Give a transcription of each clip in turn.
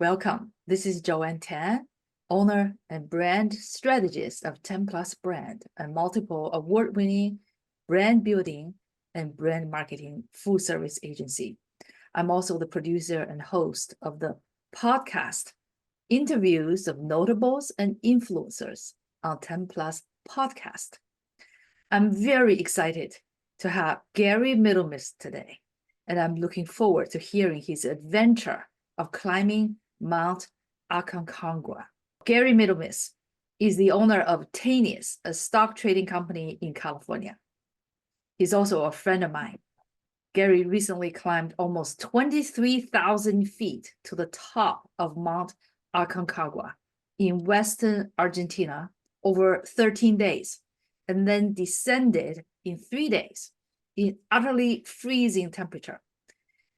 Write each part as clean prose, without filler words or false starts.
Welcome. This is Joanne, owner and brand strategist of 10 Plus Brand, a multiple award-winning brand building and brand marketing full service agency. I'm also the producer and host of the podcast Interviews of Notables and Influencers on 10 Plus Podcast. I'm very excited to have Gary Middlemiss today, and I'm looking forward to hearing his adventure of climbing Mount Aconcagua. Gary Middlemiss is the owner of Tanius, a stock trading company in California. He's also a friend of mine. Gary recently climbed almost 23,000 feet to the top of Mount Aconcagua in western Argentina over 13 days, and then descended in 3 days in utterly freezing temperature.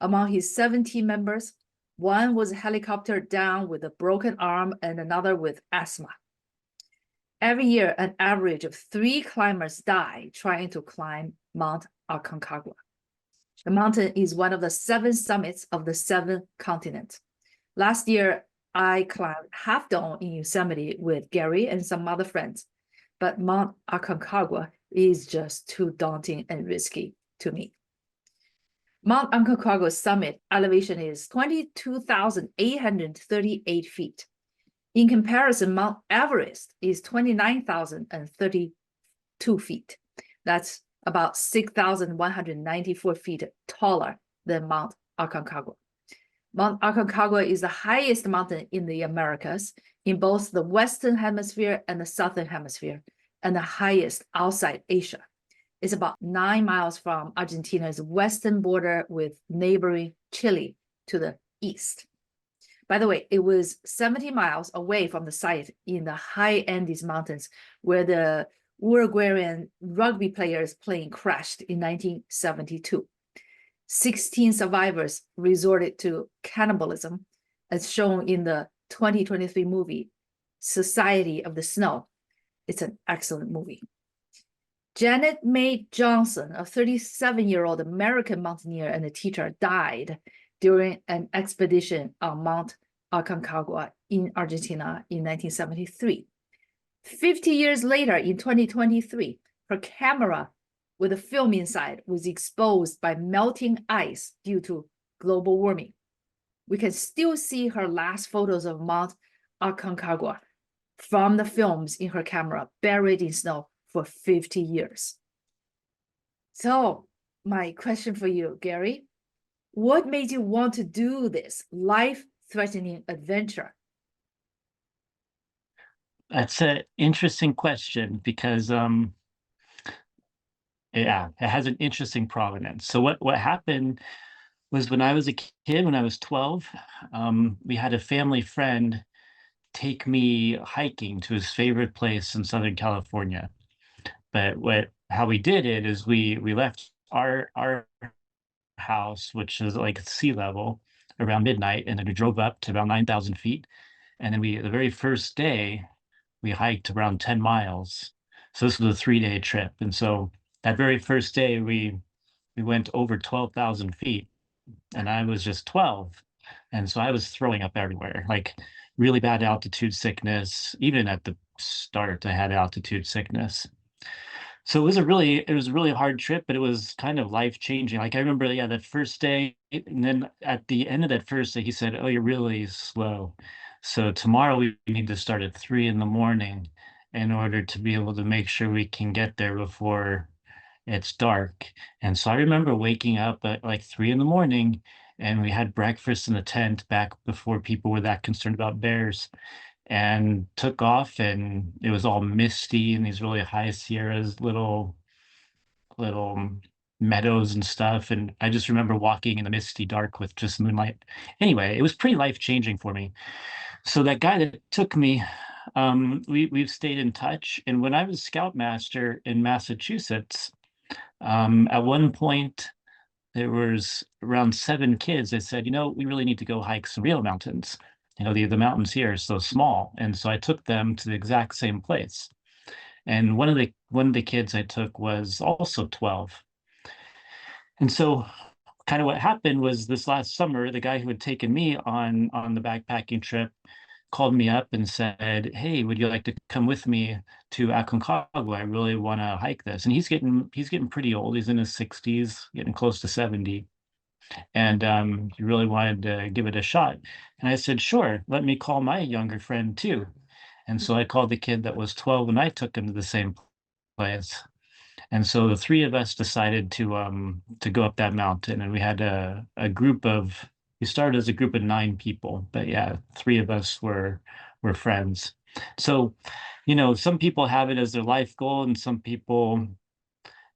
Among his 17 members, one was helicoptered down with a broken arm and another with asthma. Every year, an average of 3 climbers die trying to climb Mount Aconcagua. The mountain is one of the 7 summits of the 7 continents. Last year, I climbed Half Dome in Yosemite with Gary and some other friends, but Mount Aconcagua is just too daunting and risky to me. Mount Aconcagua's summit elevation is 22,838 feet. In comparison, Mount Everest is 29,032 feet. That's about 6,194 feet taller than Mount Aconcagua. Mount Aconcagua is the highest mountain in the Americas, in both the Western Hemisphere and the Southern Hemisphere, and the highest outside Asia. It's about 9 miles from Argentina's western border with neighboring Chile to the east. By the way, it was 70 miles away from the site in the high Andes Mountains where the Uruguayan rugby players' plane crashed in 1972. 16 survivors resorted to cannibalism, as shown in the 2023 movie, Society of the Snow. It's an excellent movie. Janet Mae Johnson, a 37-year-old American mountaineer and a teacher, died during an expedition on Mount Aconcagua in Argentina in 1973. 50 years later, in 2023, her camera with a film inside was exposed by melting ice due to global warming. We can still see her last photos of Mount Aconcagua from the films in her camera, buried in snow for 50 years. So my question for you, Gary, what made you want to do this life-threatening adventure? That's an interesting question because it has an interesting provenance. So what happened was when I was a kid, when I was 12, we had a family friend take me hiking to his favorite place in Southern California. But how we did it is we left our house, which is like sea level, around midnight, and then we drove up to about 9,000 feet. And then the very first day, we hiked around 10 miles. So this was a 3-day trip. And so that very first day, we went over 12,000 feet, and I was just 12. And so I was throwing up everywhere, like really bad altitude sickness. Even at the start, I had altitude sickness. So it was a really hard trip, but it was kind of life-changing. Like I remember, yeah, that first day, and then at the end of that first day, he said, "Oh, you're really slow. So tomorrow we need to start at 3 in the morning in order to be able to make sure we can get there before it's dark." And so I remember waking up at like 3 in the morning, and we had breakfast in the tent back before people were that concerned about bears, and took off, and it was all misty in these really high Sierras, little meadows and stuff. And I just remember walking in the misty dark with just moonlight. Anyway, it was pretty life-changing for me. So that guy that took me, we've stayed in touch. And when I was scoutmaster in Massachusetts, at one point there was around 7 kids that said, we really need to go hike some real mountains. The mountains here are so small. And so I took them to the exact same place. And one of the kids I took was also 12. And so kind of what happened was this last summer, the guy who had taken me on the backpacking trip called me up and said, "Hey, would you like to come with me to Aconcagua? I really want to hike this." And he's getting pretty old. He's in his 60s, getting close to 70. And he really wanted to give it a shot. And I said, "Sure, let me call my younger friend too." And so I called the kid that was 12 and I took him to the same place. And so the three of us decided to go up that mountain, and we had a group of we started as a group of 9 people, but yeah, three of us were friends. So, some people have it as their life goal, and some people,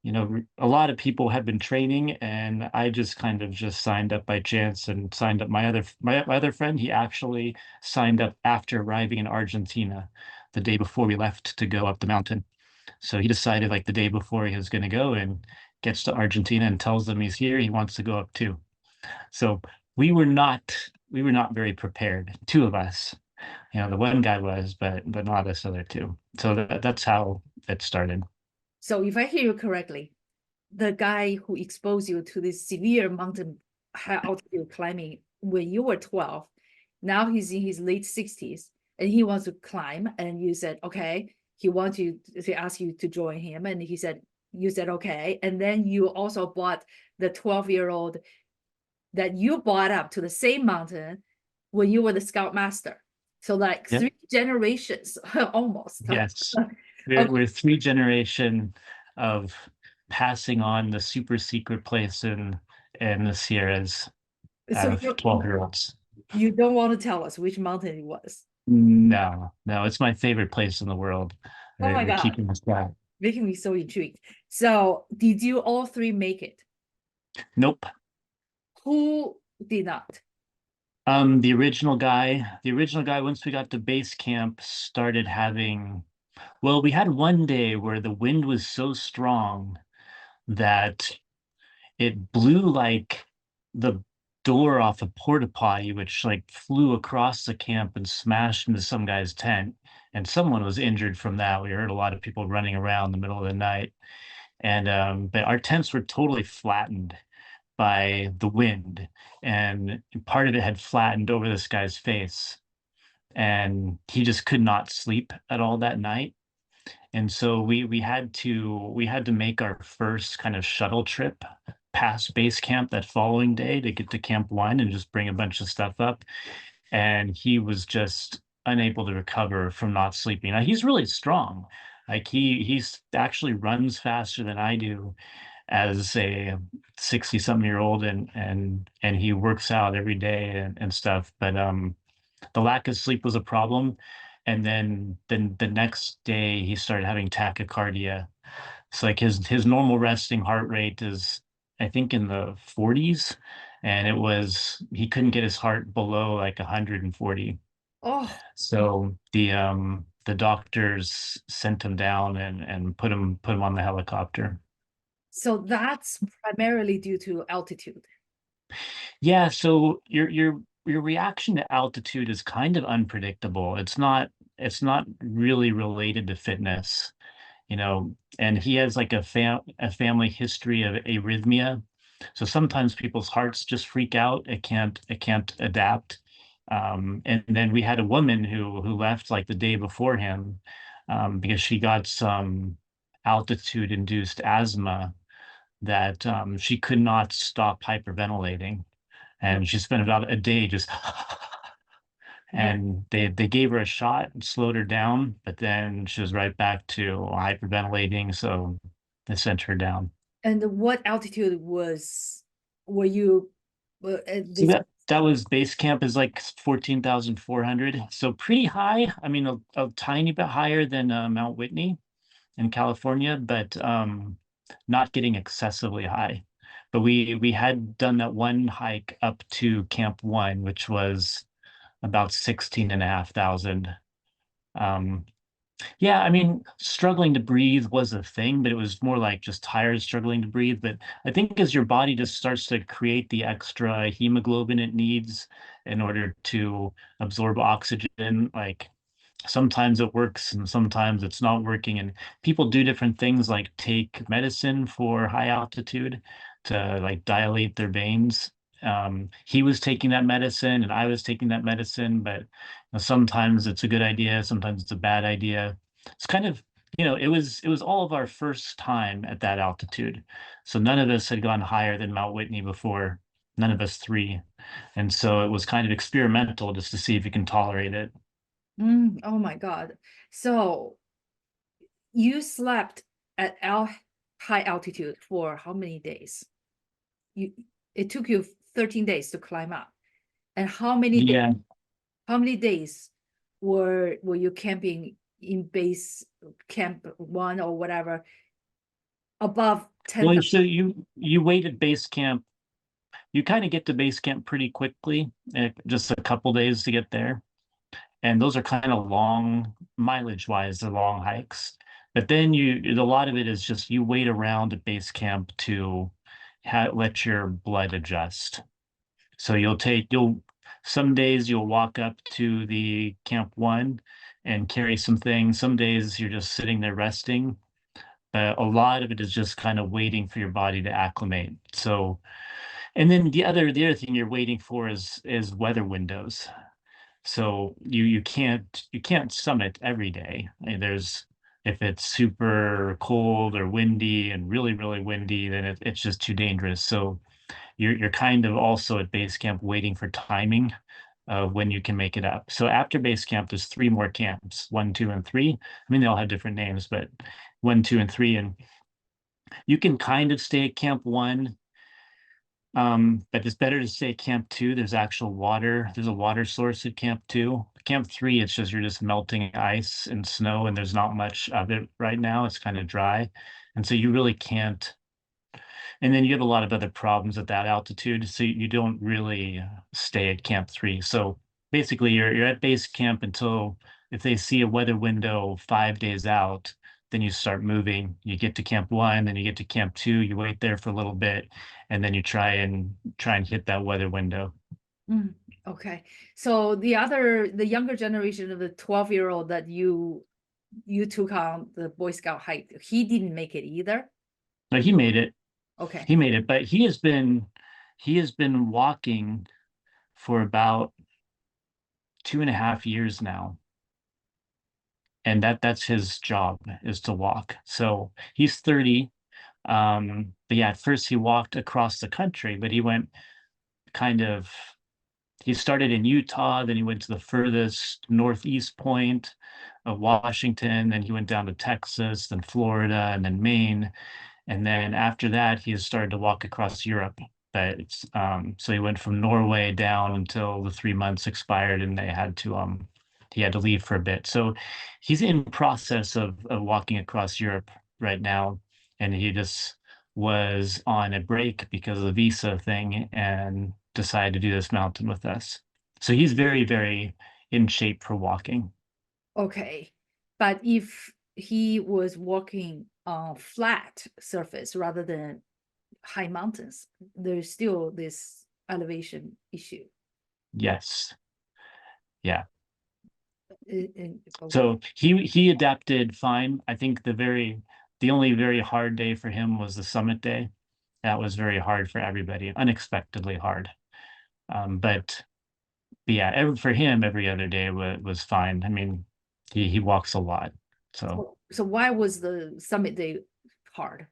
a lot of people have been training, and I just kind of just signed up by chance and signed up. My other friend, he actually signed up after arriving in Argentina the day before we left to go up the mountain. So he decided like the day before he was going to go, and gets to Argentina and tells them he's here. He wants to go up too. So we were not very prepared. Two of us, the one guy was, but not us other two. So that's how it started. So if I hear you correctly, the guy who exposed you to this severe mountain high altitude climbing when you were 12, now he's in his late 60s and he wants to climb. And you said, okay, he wants you to ask you to join him. And you said, okay. And then you also bought the 12-year-old that you brought up to the same mountain when you were the scoutmaster. So like Yep. 3 generations almost. Yes. We're, Okay. we're three generation of passing on the super secret place in the Sierras So of 12-year-olds. you don't want to tell us which mountain it was. No, no, it's my favorite place in the world. Oh We're, my we're God, keeping this back. making me so intrigued. So did you all three make it? Nope. Who did not? The original guy, once we got to base camp, started well, we had one day where the wind was so strong that it blew like the door off a porta potty, which like flew across the camp and smashed into some guy's tent. And someone was injured from that. We heard a lot of people running around in the middle of the night. And but our tents were totally flattened by the wind, and part of it had flattened over this guy's face, and he just could not sleep at all that night. And so we had to make our first kind of shuttle trip past base camp that following day to get to Camp One and just bring a bunch of stuff up. And he was just unable to recover from not sleeping. Now he's really strong. Like he's actually runs faster than I do as a 60 something year old, and he works out every day and stuff. But the lack of sleep was a problem. And then the next day he started having tachycardia. It's like his normal resting heart rate is, I think, in the 40s, and he couldn't get his heart below like 140. Oh, So the doctors sent him down and put him on the helicopter. so that's primarily due to altitude. Yeah, so your reaction to altitude is kind of unpredictable. It's not really related to fitness, and he has like a family history of arrhythmia. So sometimes people's hearts just freak out. It can't adapt. And then we had a woman who left like the day before him, because she got some altitude induced asthma that she could not stop hyperventilating, Oh, and she spent about a day just yeah. and they gave her a shot and slowed her down, but then she was right back to hyperventilating, so they sent her down. And what altitude were you at So this? that was base camp is like 14,400, so pretty high. I mean, a tiny bit higher than Mount Whitney in California, but not getting excessively high. But we had done that one hike up to Camp One, which was about 16,500. Um, yeah, I mean, struggling to breathe was a thing, but it was more like just tired, struggling to breathe. But I think as your body just starts to create the extra hemoglobin it needs in order to absorb oxygen, like sometimes it works and sometimes it's not working. And people do different things like take medicine for high altitude. to like dilate their veins. He was taking that medicine and I was taking that medicine, but sometimes it's a good idea, sometimes it's a bad idea. It's kind of, it was all of our first time at that altitude. So none of us had gone higher than Mount Whitney before, none of us three. And so it was kind of experimental just to see if you can tolerate it. Oh my God. So you slept at high altitude for how many days? You it took you 13 days to climb up. And Yeah. how many days were you camping in base camp one or whatever above Well, 10,000? so you wait at base camp. You kind of get to base camp pretty quickly, just a couple days to get there. And those are kind of long, mileage wise, they're long hikes. But then a lot of it is just you wait around at base camp to let your blood adjust. So some days you'll walk up to the camp one and carry some things. Some days you're just sitting there resting. But a lot of it is just kind of waiting for your body to acclimate. So, and then the other thing you're waiting for is weather windows. So you can't summit every day. I mean, if it's super cold or windy and really, really windy, then it's just too dangerous. So you're kind of also at base camp waiting for timing when you can make it up. So after base camp, there's three more camps, 1, 2, and 3. I mean, they all have different names, but 1, 2, and 3. And you can kind of stay at camp 1, but it's better to stay at camp 2. There's actual water. There's a water source at camp 2. Camp 3, it's just you're just melting ice and snow, and there's not much of it right now. It's kind of dry. And so you really can't. And then you have a lot of other problems at that altitude, so you don't really stay at camp 3. So basically you're at base camp until if they see a weather window 5 days out, then you start moving. You get to camp 1, then you get to camp 2, you wait there for a little bit, and then you try and hit that weather window. Okay. So the younger generation of the 12-year-old that you took on the Boy Scout hike, he didn't make it either. But he made it. Okay. He made it, but he has been walking for about 2.5 years now. And that's his job, is to walk. So he's 30. But yeah, at first he walked across the country, but kind of he started in Utah, then he went to the furthest northeast point of Washington, then he went down to Texas, then Florida, and then Maine. And then after that, he has started to walk across Europe. So he went from Norway down until the 3 months expired, and he had to leave for a bit. So he's in process of walking across Europe right now, and he just was on a break because of the visa thing and decided to do this mountain with us. So he's very, very in shape for walking. Okay. But if he was walking on flat surface rather than high mountains, there's still this elevation issue. Yes. Yeah. Okay. So he adapted fine. I think the only very hard day for him was the summit day. That was very hard for everybody, unexpectedly hard. But yeah, for him, every other day was fine. I mean, he walks a lot, so So why was the summit day hard?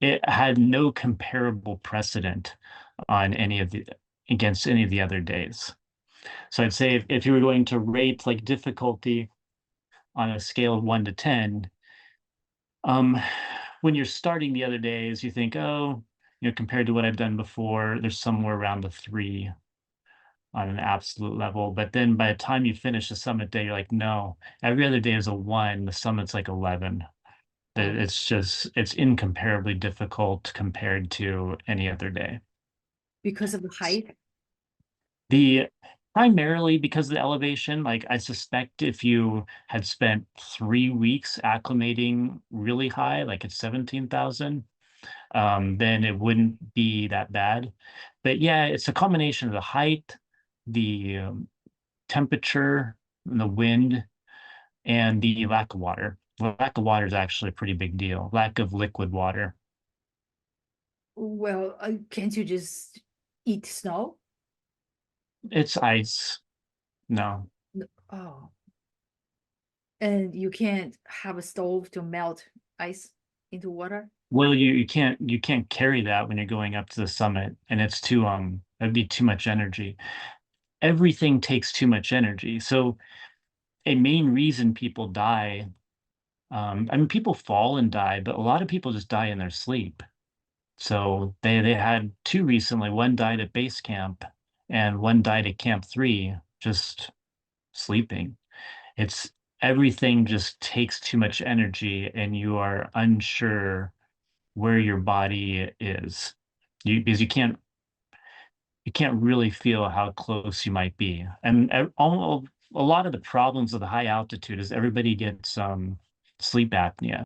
it had no comparable precedent on any of the against any of the other days. So I'd say if you were going to rate like difficulty on a scale of 1 to 10, Um, when you're starting the other days, you think, oh, compared to what I've done before, there's somewhere around a 3 on an absolute level. But then by the time you finish the summit day, you're like, no, every other day is a 1. The summit's like 11. Oh, It's incomparably difficult compared to any other day. because of the height? The Primarily because of the elevation, like I suspect if you had spent 3 weeks acclimating really high, like at 17,000, then it wouldn't be that bad. But yeah, it's a combination of the height, the temperature, and the wind, and the lack of water. Lack of water is actually a pretty big deal. Lack of liquid water. Well, can't you just eat snow? It's ice. No. Oh, and you can't have a stove to melt ice into water? Well, you can't carry that when you're going up to the summit, and it's too that'd be too much energy. Everything takes too much energy. So a main reason people die, I mean, people fall and die, but a lot of people just die in their sleep. So they had two recently. One died at base camp, and one died at camp 3, just sleeping. It's everything just takes too much energy, and you are unsure where your body is. Because you can't really feel how close you might be. And a lot of the problems of the high altitude is everybody gets sleep apnea.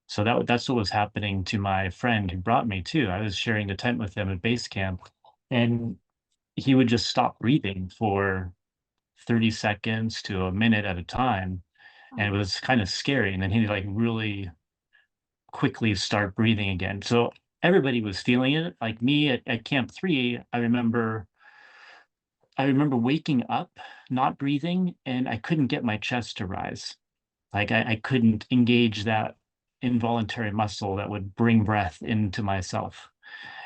So that's what was happening to my friend who brought me too. I was sharing the tent with him at base camp, and he would just stop breathing for 30 seconds to a minute at a time. And Oh, it was kind of scary. And then he'd like really quickly start breathing again. So everybody was feeling it. Like me at camp 3, I remember waking up, not breathing, and I couldn't get my chest to rise. Like I couldn't engage that involuntary muscle that would bring breath into myself.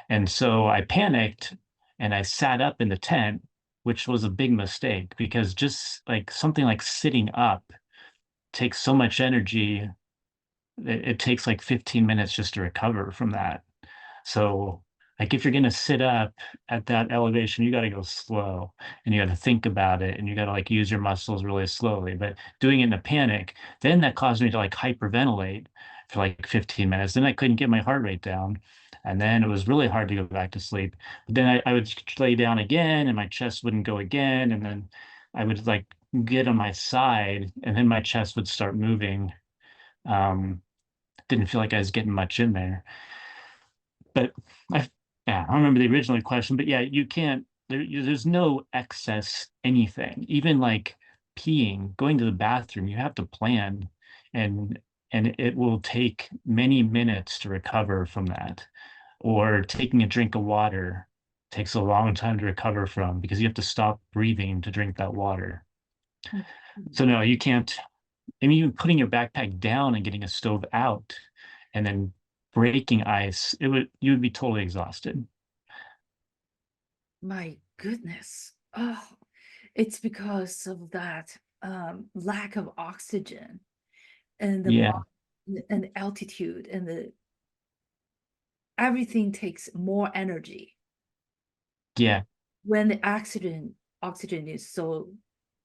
And so I panicked and I sat up in the tent, which was a big mistake because just like something like sitting up takes so much energy. It takes like 15 minutes just to recover from that. So, like, if you're going to sit up at that elevation, you got to go slow and you got to think about it and you got to like use your muscles really slowly. But doing it in a panic, then that caused me to like hyperventilate for like 15 minutes. Then I couldn't get my heart rate down. And then it was really hard to go back to sleep. But then I would lay down again and my chest wouldn't go again. And then I would like get on my side and then my chest would start moving. Um, didn't feel like I was getting much in there. But I, yeah, I don't remember the original question, but yeah, you can't, there's no excess anything. Even like peeing, going to the bathroom, you have to plan and it will take many minutes to recover from that. Or taking a drink of water takes a long time to recover from because you have to stop breathing to drink that water. So no, you can't. I mean, even putting your backpack down and getting a stove out and then breaking ice, you would be totally exhausted. my goodness. Oh, it's because of that lack of oxygen and Yeah, and altitude and the everything takes more energy yeah, when the oxygen is so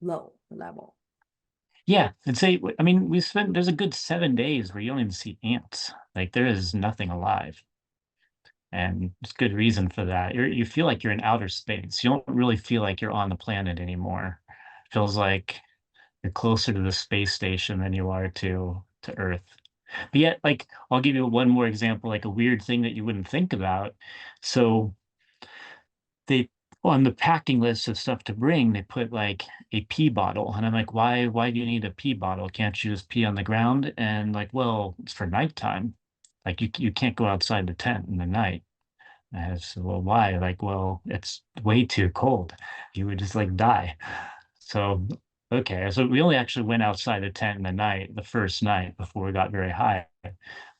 low level. yeah. And say, I mean, there's a good 7 days where you don't even see ants. Like there is nothing alive. And there's good reason for that. You feel like you're in outer space. You don't really feel like you're on the planet anymore. It feels like you're closer to the space station than you are to Earth. But yet, like, I'll give you one more example, like a weird thing that you wouldn't think about. So they on the packing list of stuff to bring, they put like a pee bottle. And I'm like, why do you need a pee bottle? Can't you just pee on the ground? And like, well, it's for nighttime. Like you can't go outside the tent in the night. And I said, well, why? Like, well, it's way too cold. You would just like die. So, okay. So we only actually went outside the tent in the night, the first night before we got very high.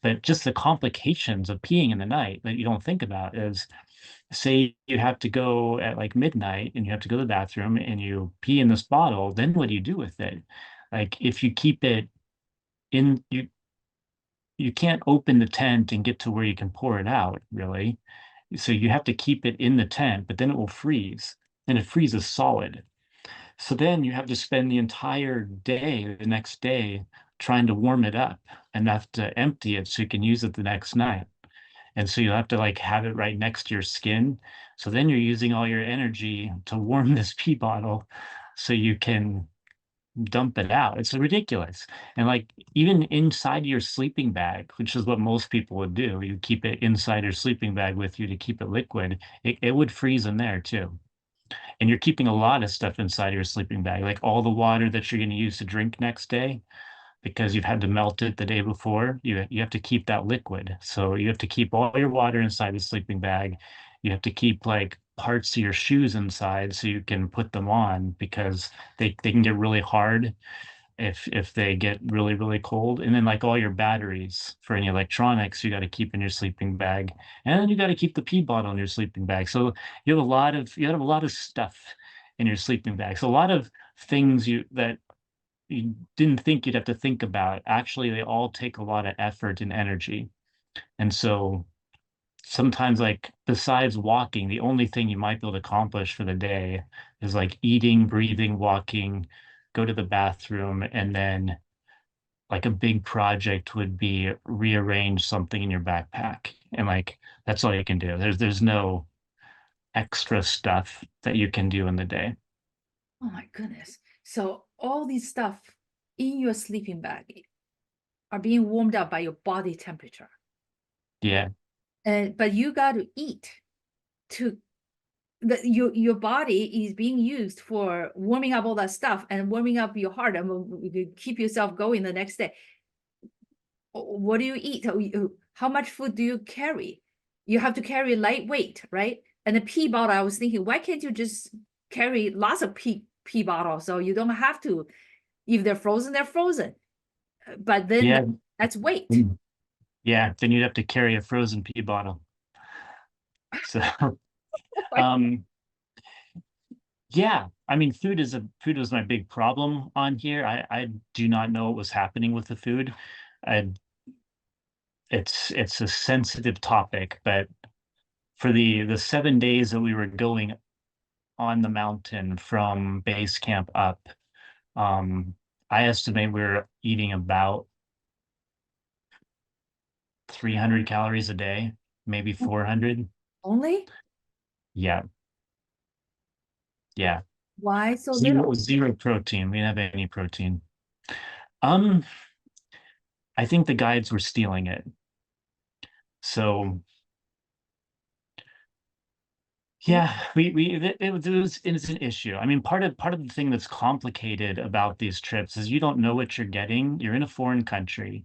But just the complications of peeing in the night that you don't think about is say you have to go at like midnight and you have to go to the bathroom and you pee in this bottle, then what do you do with it? Like if you keep it in, you can't open the tent and get to where you can pour it out, really. So you have to keep it in the tent, but then it will freeze and it freezes solid. So then you have to spend the entire day, the next day, trying to warm it up enough to empty it so you can use it the next night. And so you'll have to like have it right next to your skin. So then you're using all your energy to warm this pee bottle so you can dump it out. It's ridiculous. And like even inside your sleeping bag, which is what most people would do, you keep it inside your sleeping bag with you to keep it liquid, it would freeze in there too. And you're keeping a lot of stuff inside your sleeping bag, like all the water that you're going to use to drink next day. because you've had to melt it the day before. You have to keep that liquid. So you have to keep all your water inside the sleeping bag. You have to keep like parts of your shoes inside so you can put them on because they can get really hard if they get really, really cold. And then like all your batteries for any electronics, you got to keep in your sleeping bag. And then you got to keep the pee bottle in your sleeping bag. So you have a lot of stuff in your sleeping bag. So a lot of things you didn't think you'd have to think about. Actually, they all take a lot of effort and energy. And so sometimes like besides walking, the only thing you might be able to accomplish for the day is like eating, breathing, walking, go to the bathroom, and then like a big project would be rearrange something in your backpack. And like that's all you can do. There's no extra stuff that you can do in the day. Oh my goodness. So all these stuff in your sleeping bag are being warmed up by your body temperature. Yeah. And but you got to eat to your body is being used for warming up all that stuff and warming up your heart and keep yourself going the next day. What do you eat? How much food do you carry? You have to carry lightweight, right? And the pee bottle, I was thinking, why can't you just carry lots of pee bottles so you don't have to, if they're frozen, they're frozen. But then Yeah. that's weight. Yeah. Then you'd have to carry a frozen pee bottle. So Like, um yeah, I mean, food was my big problem on here. I do not know what was happening with the food. I it's a sensitive topic, but for the 7 days that we were going on the mountain from base camp up, um, I estimate we were eating about 300 calories a day, maybe 400. only? Yeah, yeah. Why so little? Zero protein. We didn't have any protein. Um, I think the guides were stealing it. So yeah, it's an issue. I mean, part of the thing that's complicated about these trips is you don't know what you're getting. You're in a foreign country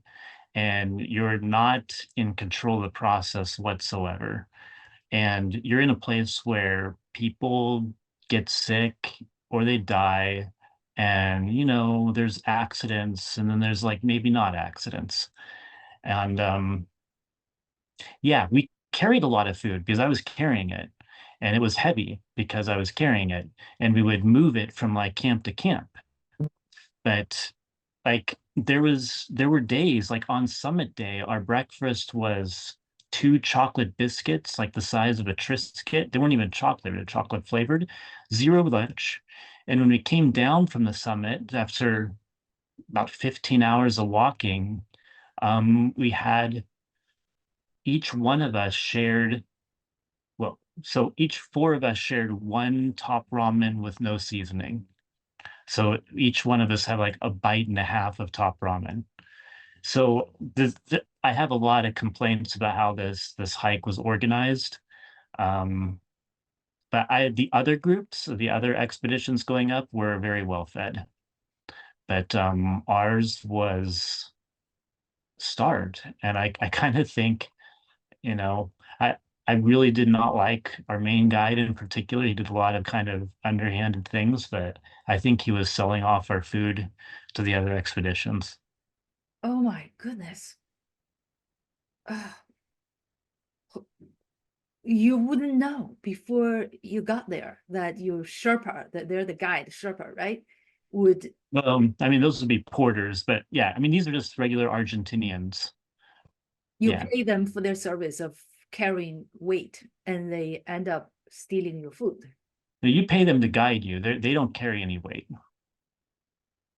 and you're not in control of the process whatsoever. And you're in a place where people get sick or they die, and there's accidents, and then there's like maybe not accidents. And yeah, we carried a lot of food because I was carrying it, and it was heavy because I was carrying it, and we would move it from like camp to camp. But like there were days like on summit day, our breakfast was two chocolate biscuits, like the size of a Triscuit. They weren't even chocolate, they were chocolate flavored, zero lunch. And when we came down from the summit after about 15 hours of walking, we had each one of us shared well, so each four of us shared one top ramen with no seasoning. So each one of us had like a bite and a half of top ramen. So I have a lot of complaints about how this hike was organized. Um, but the other groups, the other expeditions going up were very well fed. But ours was starved. And I kind of think you know i I really did not like our main guide in particular. He did a lot of kind of underhanded things, but I think he was selling off our food to the other expeditions. Oh my goodness. Uh, you wouldn't know before you got there that your Sherpa, that they're the guide, Sherpa, right? Would I mean, those would be porters, but yeah, I mean, these are just regular Argentinians. you Yeah. pay them for their service of carrying weight and they end up stealing your food? Now, you pay them to guide you. They don't carry any weight.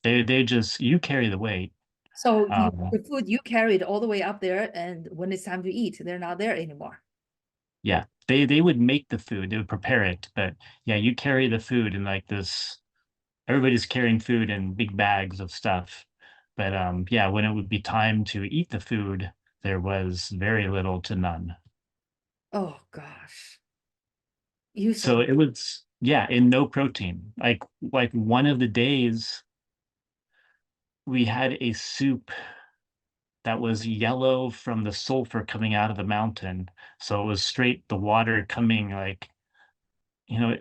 They just you carry the weight. So Um, the food you carried all the way up there, and when it's time to eat, they're not there anymore. yeah, they would make the food, they would prepare it, but yeah, you carry the food in like this. Everybody's carrying food in big bags of stuff. But yeah, when it would be time to eat the food, there was very little to none. Oh gosh. You So said, it was, yeah, and no protein. Like one of the days, we had a soup that was yellow from the sulfur coming out of the mountain. So it was straight the water coming like,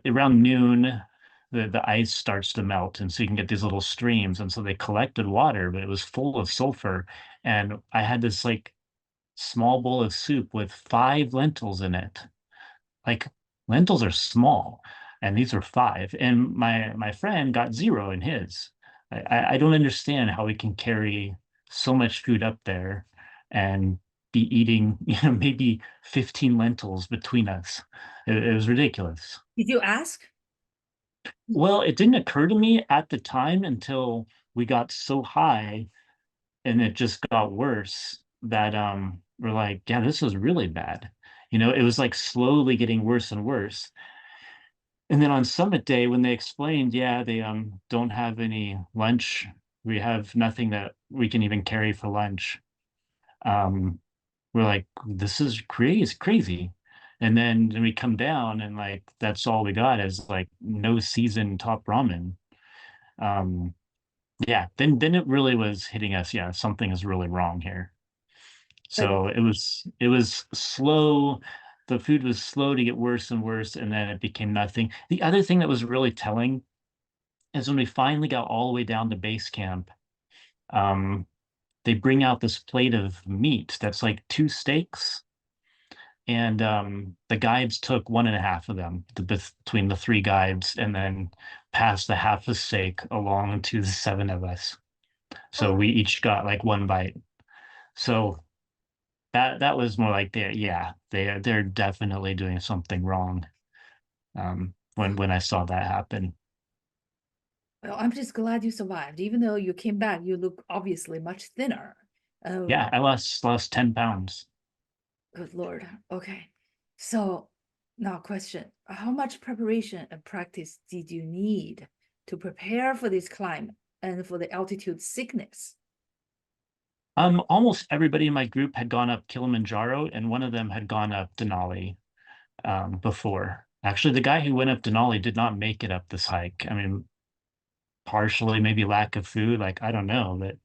around noon, the ice starts to melt, and so you can get these little streams. And so they collected water, but it was full of sulfur. And I had this like small bowl of soup with 5 lentils in it. Like lentils are small, and these are 5. And my friend got 0 in his. I don't understand how we can carry so much food up there and be eating, maybe 15 lentils between us. It was ridiculous. Did you ask? Well, it didn't occur to me at the time until we got so high and it just got worse that we're like, yeah, this is really bad. It was like slowly getting worse and worse. And then on summit day, when they explained, yeah, they don't have any lunch. We have nothing that we can even carry for lunch. Um, we're like, this is crazy. And then we come down and like that's all we got is like no seasoned top ramen. Um, yeah, then it really was hitting us. Yeah, something is really wrong here. But So it was slow. The food was slow to get worse and worse, and then it became nothing. The other thing that was really telling is when we finally got all the way down to base camp, um, they bring out this plate of meat that's like 2 steaks, and the guides took one and a half of them between the 3 guides, and then passed the half a steak along to the 7 of us. So oh, we each got like one bite. So that was more like they're definitely doing something wrong. When I saw that happen. well, I'm just glad you survived. Even though you came back, you look obviously much thinner. Oh, Yeah, I lost 10 pounds. good Lord. Okay. So now question, how much preparation and practice did you need to prepare for this climb and for the altitude sickness? Almost everybody in my group had gone up Kilimanjaro, and one of them had gone up Denali before. Actually, the guy who went up Denali did not make it up this hike. I mean, partially maybe lack of food, like I don't know, but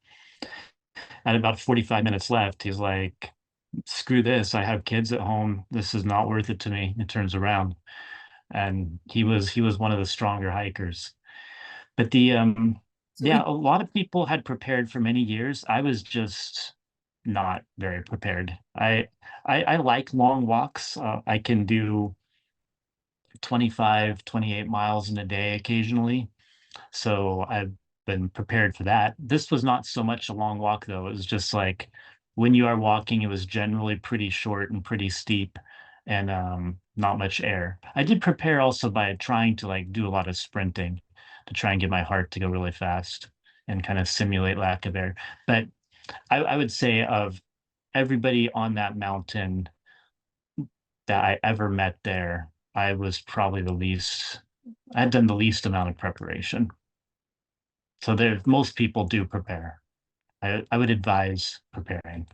at about 45 minutes left, he's like, screw this. I have kids at home. This is not worth it to me. It turns around. And he was one of the stronger hikers. But the So yeah, it, a lot of people had prepared for many years. I was just not very prepared. I like long walks. I can do 25, 28 miles in a day occasionally. So I've been prepared for that. This was not so much a long walk though. It was just like when you are walking, it was generally pretty short and pretty steep and not much air. I did prepare also by trying to like do a lot of sprinting to try and get my heart to go really fast and kind of simulate lack of air. But I would say of everybody on that mountain that I ever met there, I was probably the least, I had done the least amount of preparation. So there, most people do prepare. I would advise preparing.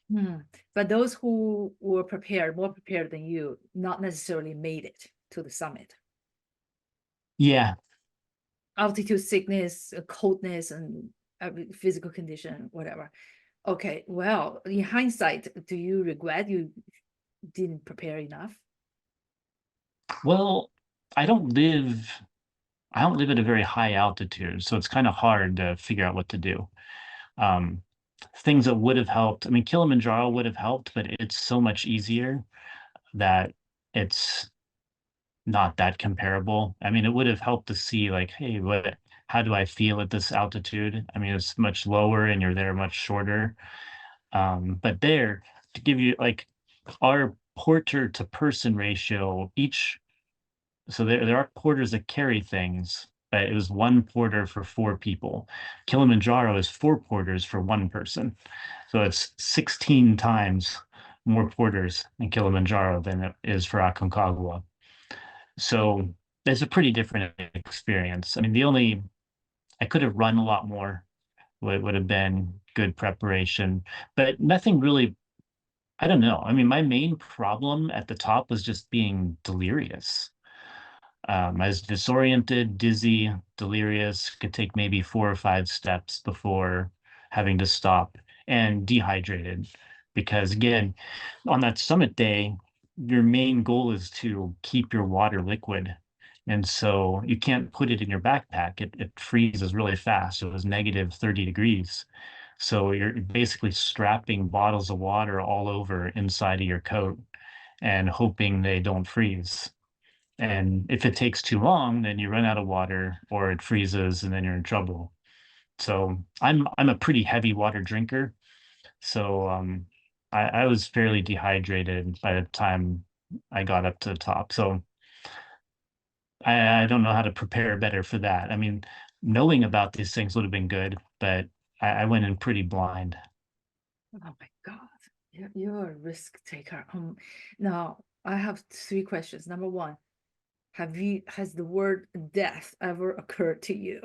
hmm. But those who were prepared, more prepared than you, not necessarily made it to the summit. Yeah. Altitude sickness, coldness, and physical condition, whatever. Okay, well, in hindsight, do you regret you didn't prepare enough? Well, I don't live I don't live at a very high altitude, so it's kind of hard to figure out what to do. Um, Things that would have helped. I mean, Kilimanjaro would have helped, but it's so much easier that it's not that comparable. I mean, it would have helped to see like, hey, how do I feel at this altitude? I mean, it's much lower and you're there much shorter. But there, to give you like our porter to person ratio, so there are porters that carry things, but it was one porter for 4 people. Kilimanjaro is 4 porters for one person. So it's 16 times more porters in Kilimanjaro than it is for Aconcagua. So it's a pretty different experience. I mean, I could have run a lot more, would have been good preparation, but nothing really, I don't know. I mean, my main problem at the top was just being delirious. I was disoriented, dizzy, delirious, could take maybe 4 or 5 steps before having to stop, and dehydrated. Because again, on that summit day, your main goal is to keep your water liquid. And so you can't put it in your backpack. It freezes really fast. It was negative 30 degrees. So you're basically strapping bottles of water all over inside of your coat and hoping they don't freeze. And if it takes too long, then you run out of water or it freezes and then you're in trouble. So I'm a pretty heavy water drinker. So I was fairly dehydrated by the time I got up to the top. So I don't know how to prepare better for that. I mean, knowing about these things would have been good, but I went in pretty blind. Oh my God, you're a risk taker. Now I have three questions. Number one, has the word death ever occurred to you?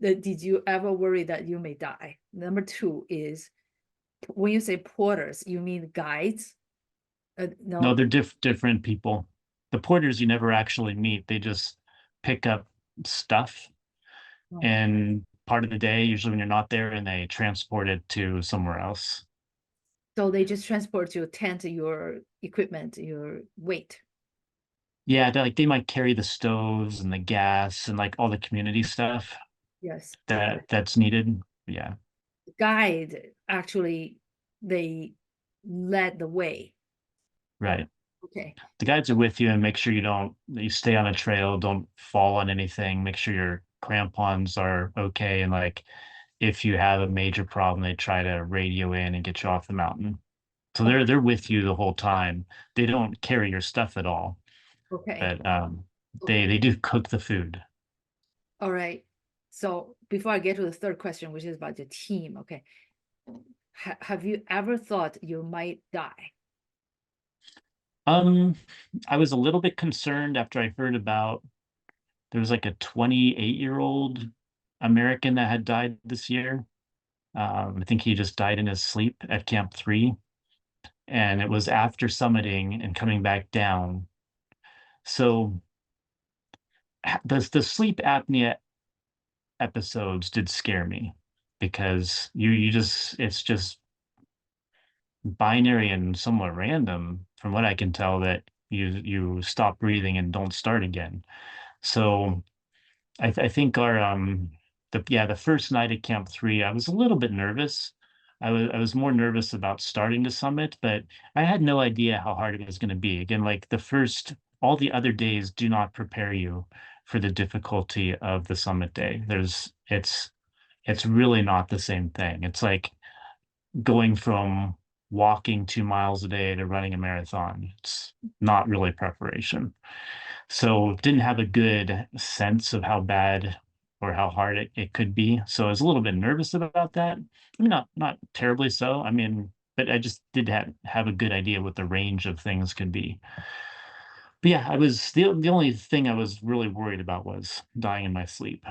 Did you ever worry that you may die? Number two is, when you say porters, you mean guides? No, No. they're different people. The porters you never actually meet. They just pick up stuff Oh. and part of the day, usually when you're not there, and they transport it to somewhere else. So they just transport your tent, your equipment, your weight. Yeah, like they might carry the stoves and the gas and like all the community stuff Yes. that's needed. Yeah, Guide, actually, they led the way. right. Okay. The guides are with you and make sure you stay on a trail, don't fall on anything, make sure your crampons are okay. And like if you have a major problem, they try to radio in and get you off the mountain. So Oh, they're with you the whole time. They don't carry your stuff at all, okay. but Okay. they do cook the food. All right. So before I get to the third question, which is about your team, okay. Have you ever thought you might die? Um, I was a little bit concerned after I heard about there was like a 28-year-old American that had died this year. I think he just died in his sleep at Camp 3, and it was after summiting and coming back down. So the sleep apnea episodes did scare me because you just it's just binary and somewhat random from what I can tell that you stop breathing and don't start again. So I think our the first night at Camp 3, I was a little bit nervous. I was more nervous about starting the summit, but I had no idea how hard it was going to be. Again, like all the other days do not prepare you for the difficulty of the summit day. It's really not the same thing. It's like going from walking 2 miles a day to running a marathon. It's not really preparation. So didn't have a good sense of how bad or how hard it could be. So I was a little bit nervous about that. I mean, not terribly so. I mean, but I just did have a good idea what the range of things could be. But yeah, I was the only thing I was really worried about was dying in my sleep.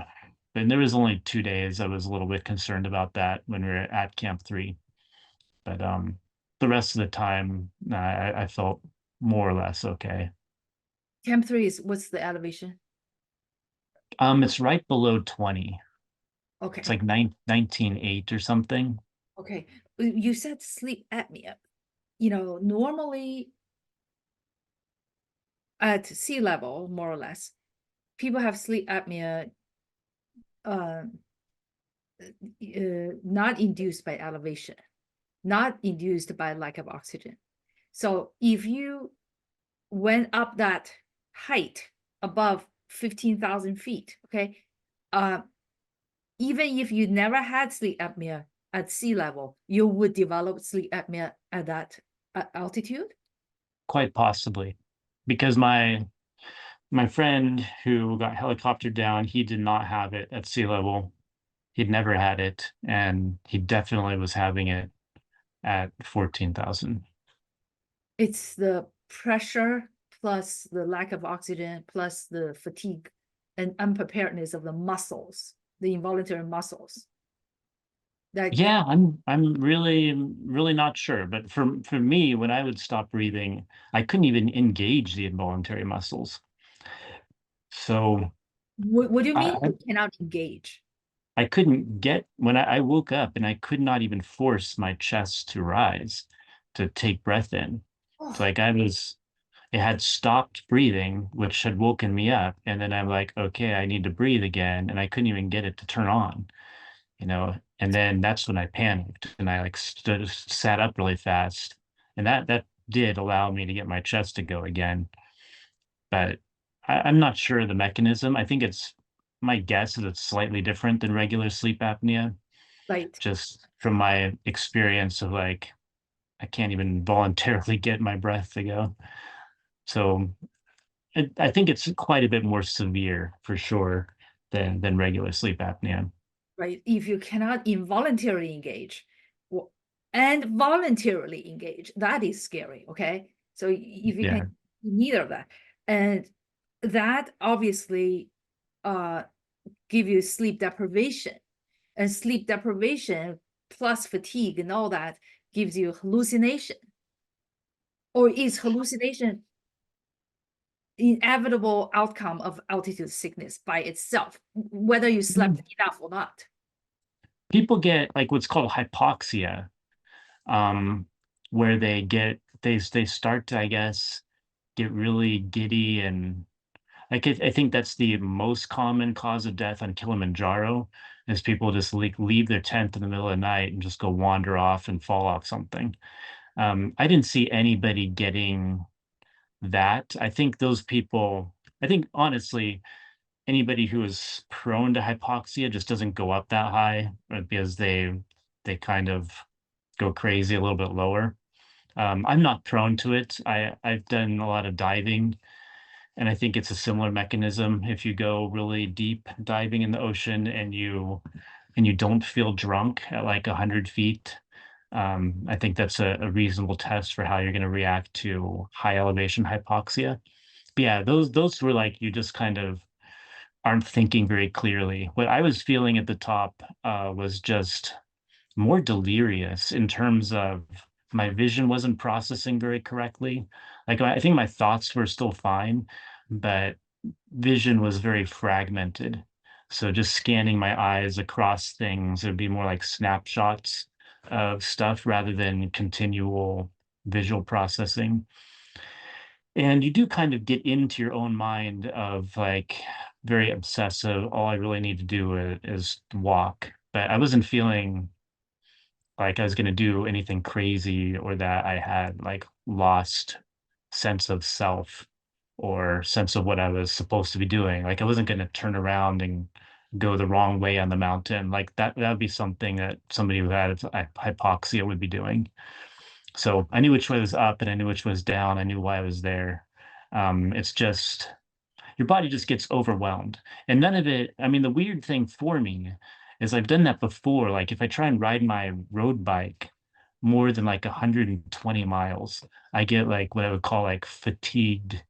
And there was only 2 days I was a little bit concerned about that when we were at Camp 3. But the rest of the time, nah, I felt more or less okay. Camp 3 is, what's the elevation? It's right below 20. It's Okay. like 19.8 or something. Okay. You said sleep apnea. Normally at sea level, more or less, people have sleep apnea, uh, not induced by elevation, not induced by lack of oxygen. So if you went up that height above 15,000 feet, okay, uh, even if you never had sleep apnea at sea level, you would develop sleep apnea at that altitude? Quite possibly. Because my friend who got helicoptered down, he did not have it at sea level. He'd never had it, and he definitely was having it at 14,000. It's the pressure plus the lack of oxygen plus the fatigue and unpreparedness of the muscles, the involuntary muscles. That Yeah, I'm really not sure. But for me, when I would stop breathing, I couldn't even engage the involuntary muscles. So What do you mean I, you cannot engage? I couldn't get when I woke up and I could not even force my chest to rise to take breath in. So Oh, like it had stopped breathing, which had woken me up. And then I'm like, okay, I need to breathe again. And I couldn't even get it to turn on, And then that's when I panicked and I like sat up really fast. And that did allow me to get my chest to go again. But I'm not sure of the mechanism. I think my guess is it's slightly different than regular sleep apnea, right, just from my experience of like, I can't even voluntarily get my breath to go. So I think it's quite a bit more severe for sure than regular sleep apnea. right. If you cannot involuntarily engage and voluntarily engage, that is scary. Okay. So if you can Yeah. neither of that, and that obviously uh give you sleep deprivation, and sleep deprivation plus fatigue and all that gives you hallucination, or is hallucination inevitable outcome of altitude sickness by itself, whether you slept enough or not? People get like what's called hypoxia, um, where they start to, I guess, get really giddy and like I think that's the most common cause of death on Kilimanjaro is people just like leave their tent in the middle of the night and just go wander off and fall off something. I didn't see anybody getting that. I think honestly, anybody who is prone to hypoxia just doesn't go up that high because they kind of go crazy a little bit lower. I'm not prone to it. I've done a lot of diving, and I think it's a similar mechanism. If you go really deep diving in the ocean and you don't feel drunk at like 100 feet, I think that's a reasonable test for how you're going to react to high elevation hypoxia. But yeah, those were like you just kind of aren't thinking very clearly. What I was feeling at the top was just more delirious in terms of my vision wasn't processing very correctly. Like I think my thoughts were still fine, but vision was very fragmented. So just scanning my eyes across things, it would be more like snapshots of stuff rather than continual visual processing. And you do kind of get into your own mind of like very obsessive. All I really need to do is walk. But I wasn't feeling like I was going to do anything crazy or that I had like lost sense of self or sense of what I was supposed to be doing. Like I wasn't going to turn around and go the wrong way on the mountain. Like that would be something that somebody who had hypoxia would be doing. So I knew which way was up and I knew which way was down. I knew why I was there. It's just your body just gets overwhelmed. And none of it, I mean, the weird thing for me is I've done that before. Like if I try and ride my road bike more than like 120 miles, I get like what I would call like fatigued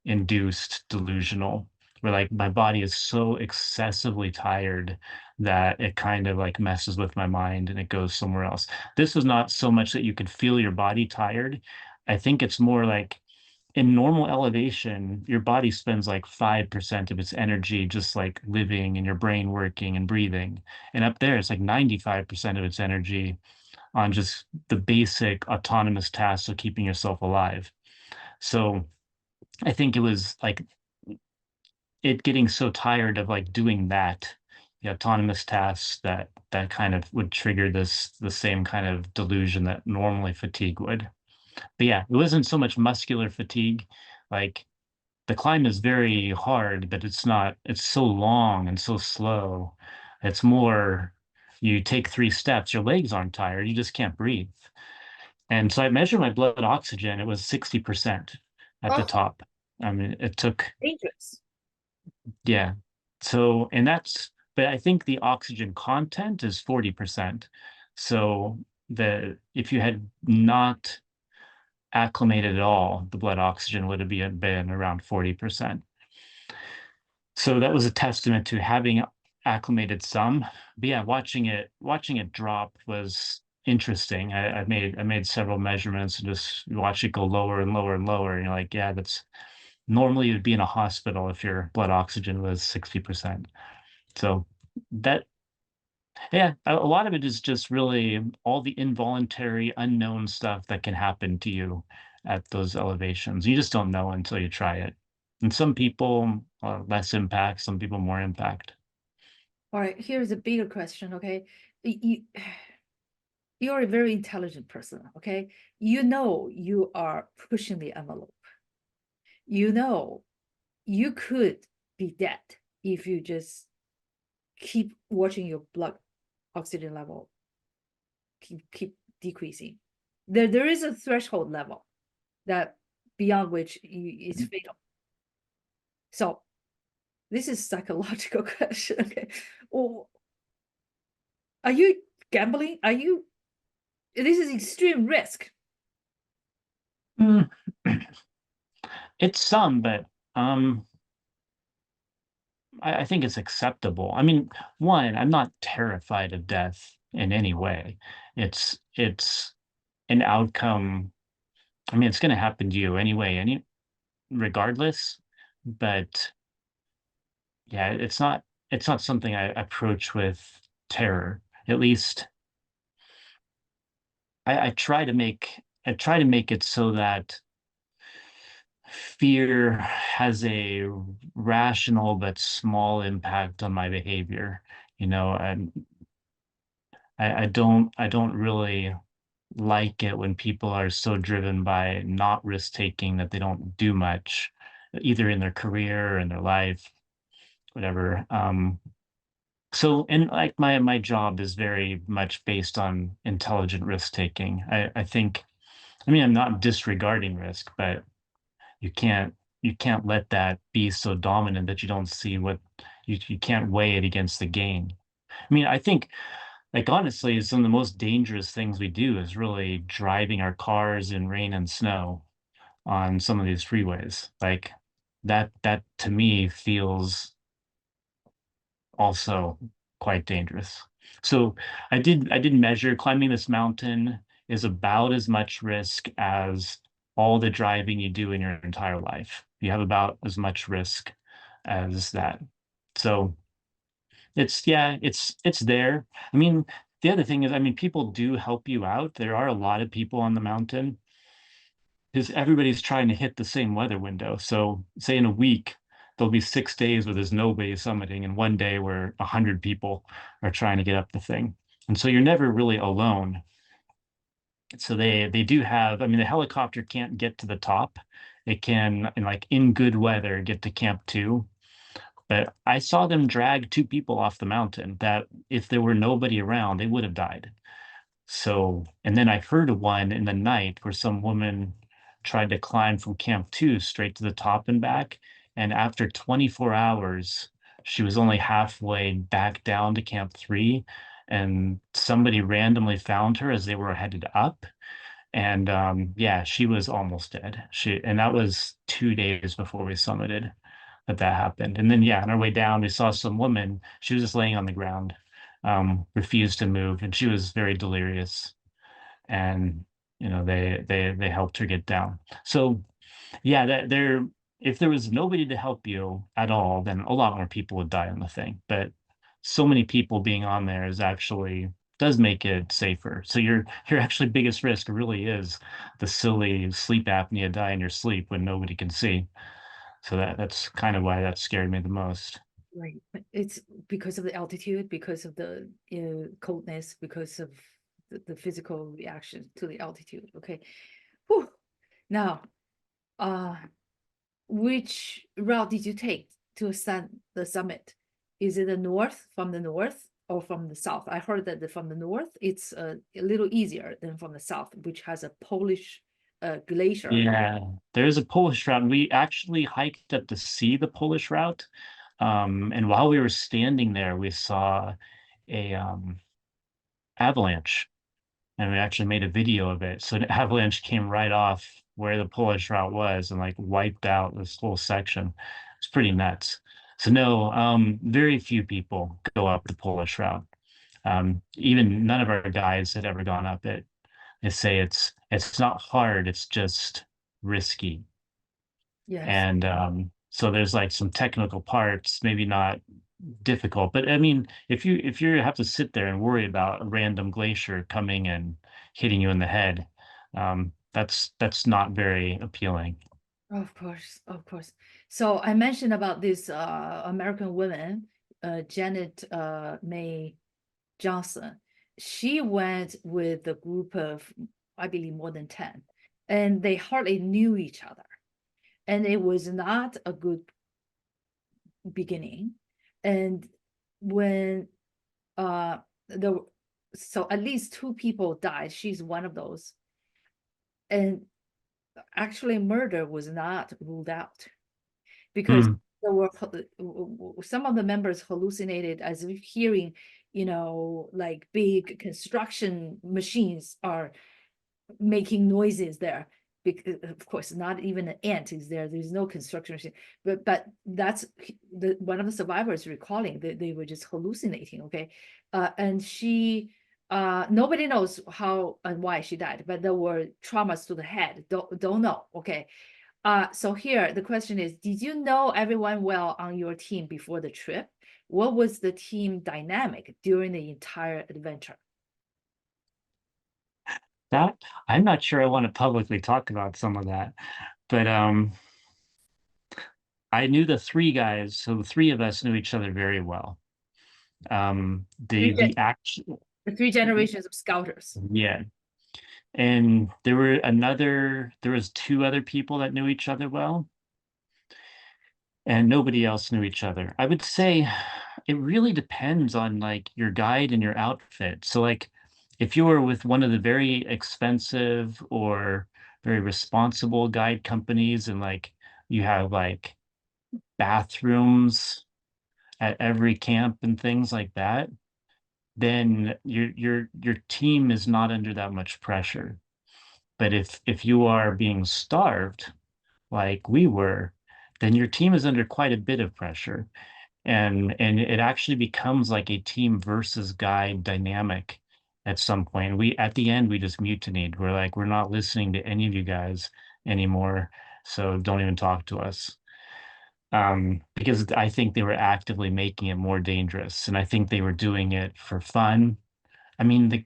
induced delusional, where like my body is so excessively tired that it kind of like messes with my mind and it goes somewhere else. This was not so much that you could feel your body tired. I think it's more like in normal elevation, your body spends like 5% of its energy just like living and your brain working and breathing. And up there, it's like 95% of its energy on just the basic autonomous tasks of keeping yourself alive. So I think it was like it getting so tired of like doing that, the autonomous tasks that kind of would trigger the same kind of delusion that normally fatigue would. But yeah, it wasn't so much muscular fatigue. Like the climb is very hard, but it's so long and so slow. It's more you take 3 steps, your legs aren't tired, you just can't breathe. And so I measured my blood oxygen, it was 60% at the Oh, top. I mean, it took, dangerous. yeah. So, and but I think the oxygen content is 40%. So if you had not acclimated at all, the blood oxygen would have been around 40%. So that was a testament to having acclimated some. But yeah, watching it drop was interesting. I made several measurements and just watch it go lower and lower and lower. And you're like, yeah, Normally you'd be in a hospital if your blood oxygen was 60%. So that, yeah, a lot of it is just really all the involuntary unknown stuff that can happen to you at those elevations. You just don't know until you try it. And some people less impact, some people more impact. All right, here's a bigger question, okay? You, you're a very intelligent person, okay? You know you are pushing the envelope. You know you could be dead if you just keep watching your blood oxygen level keep decreasing. There is a threshold level that beyond which it's fatal. So this is psychological question. Okay. Or are you gambling? Are you this is extreme risk. Mm, it's some, but I think it's acceptable. I mean, one, I'm not terrified of death in any way. It's an outcome. I mean, it's going to happen to you anyway, regardless. But yeah, it's not something I approach with terror. At least I try to make it so that fear has a rational but small impact on my behavior. And I don't really like it when people are so driven by not risk taking that they don't do much, either in their career or in their life, whatever. So, and like my job is very much based on intelligent risk taking. I think, I mean, I'm not disregarding risk, but you can't you can't let that be so dominant that you don't see what you can't weigh it against the gain. I mean, I think, like, honestly, some of the most dangerous things we do is really driving our cars in rain and snow on some of these freeways. Like that to me feels also quite dangerous. So I did measure climbing this mountain is about as much risk as all the driving you do in your entire life. You have about as much risk as that. So yeah, it's there. I mean, the other thing is, I mean, people do help you out. There are a lot of people on the mountain because everybody's trying to hit the same weather window. So say in a week, there'll be 6 days where there's nobody summiting, and one day where 100 people are trying to get up the thing. And so you're never really alone. So they do have, I mean, the helicopter can't get to the top. It can, in good weather, get to Camp 2. But I saw them drag two people off the mountain that if there were nobody around, they would have died. So, and then I heard one in the night where some woman tried to climb from Camp 2 straight to the top and back. And after 24 hours, she was only halfway back down to Camp 3. And somebody randomly found her as they were headed up. And yeah, she was almost dead. And that was 2 days before we summited that happened. And then yeah, on our way down, we saw some woman. She was just laying on the ground, refused to move, and she was very delirious. And they helped her get down. So yeah, that there if there was nobody to help you at all, then a lot more people would die on the thing. But so many people being on there is actually does make it safer. So your actually biggest risk really is the silly sleep apnea, die in your sleep when nobody can see. So that's kind of why that scared me the most. Right. It's because of the altitude, because of the coldness, because of the physical reaction to the altitude. Okay. Whew. Now, uh, which route did you take to ascend the summit? Is it the north from the north or from the south? I heard that from the north, it's a little easier than from the south, which has a Polish glacier. Yeah, there's a Polish route. We actually hiked up to see the Polish route. And while we were standing there, we saw a avalanche, and we actually made a video of it. So an avalanche came right off where the Polish route was and like wiped out this whole section. It's pretty nuts. So no, very few people go up the Polish route. Even none of our guys had ever gone up it. They say it's not hard, it's just risky. Yes. And so there's like some technical parts, maybe not difficult, but I mean, if you have to sit there and worry about a random glacier coming and hitting you in the head, that's not very appealing. Of course, of course. So I mentioned about this American woman, Janet May Johnson. She went with a group of, I believe, more than 10, and they hardly knew each other. And it was not a good beginning. And when the so at least two people died, she's one of those. And actually, murder was not ruled out because Hmm. there were some of the members hallucinated as if hearing, like big construction machines are making noises there. Because of course, not even an ant is there. There's no construction machine. But that's one of the survivors recalling that they were just hallucinating. Okay, and she. Nobody knows how and why she died, but there were traumas to the head. Don't know. Okay, so here the question is, did you know everyone well on your team before the trip? What was the team dynamic during the entire adventure? That I'm not sure I want to publicly talk about some of that, but I knew the three guys, so the three of us knew each other very well. Three, The actual, the three generations of scouters. yeah, and there was two other people that knew each other well, and nobody else knew each other. I would say it really depends on like your guide and your outfit. So like if you were with one of the very expensive or very responsible guide companies and like you have like bathrooms at every camp and things like that, then your team is not under that much pressure. But if you are being starved like we were, then your team is under quite a bit of pressure. And it actually becomes like a team versus guide dynamic at some point. We at the end we just mutinied. We're like, we're not listening to any of you guys anymore, so don't even talk to us. Because I think they were actively making it more dangerous, and I think they were doing it for fun. I mean,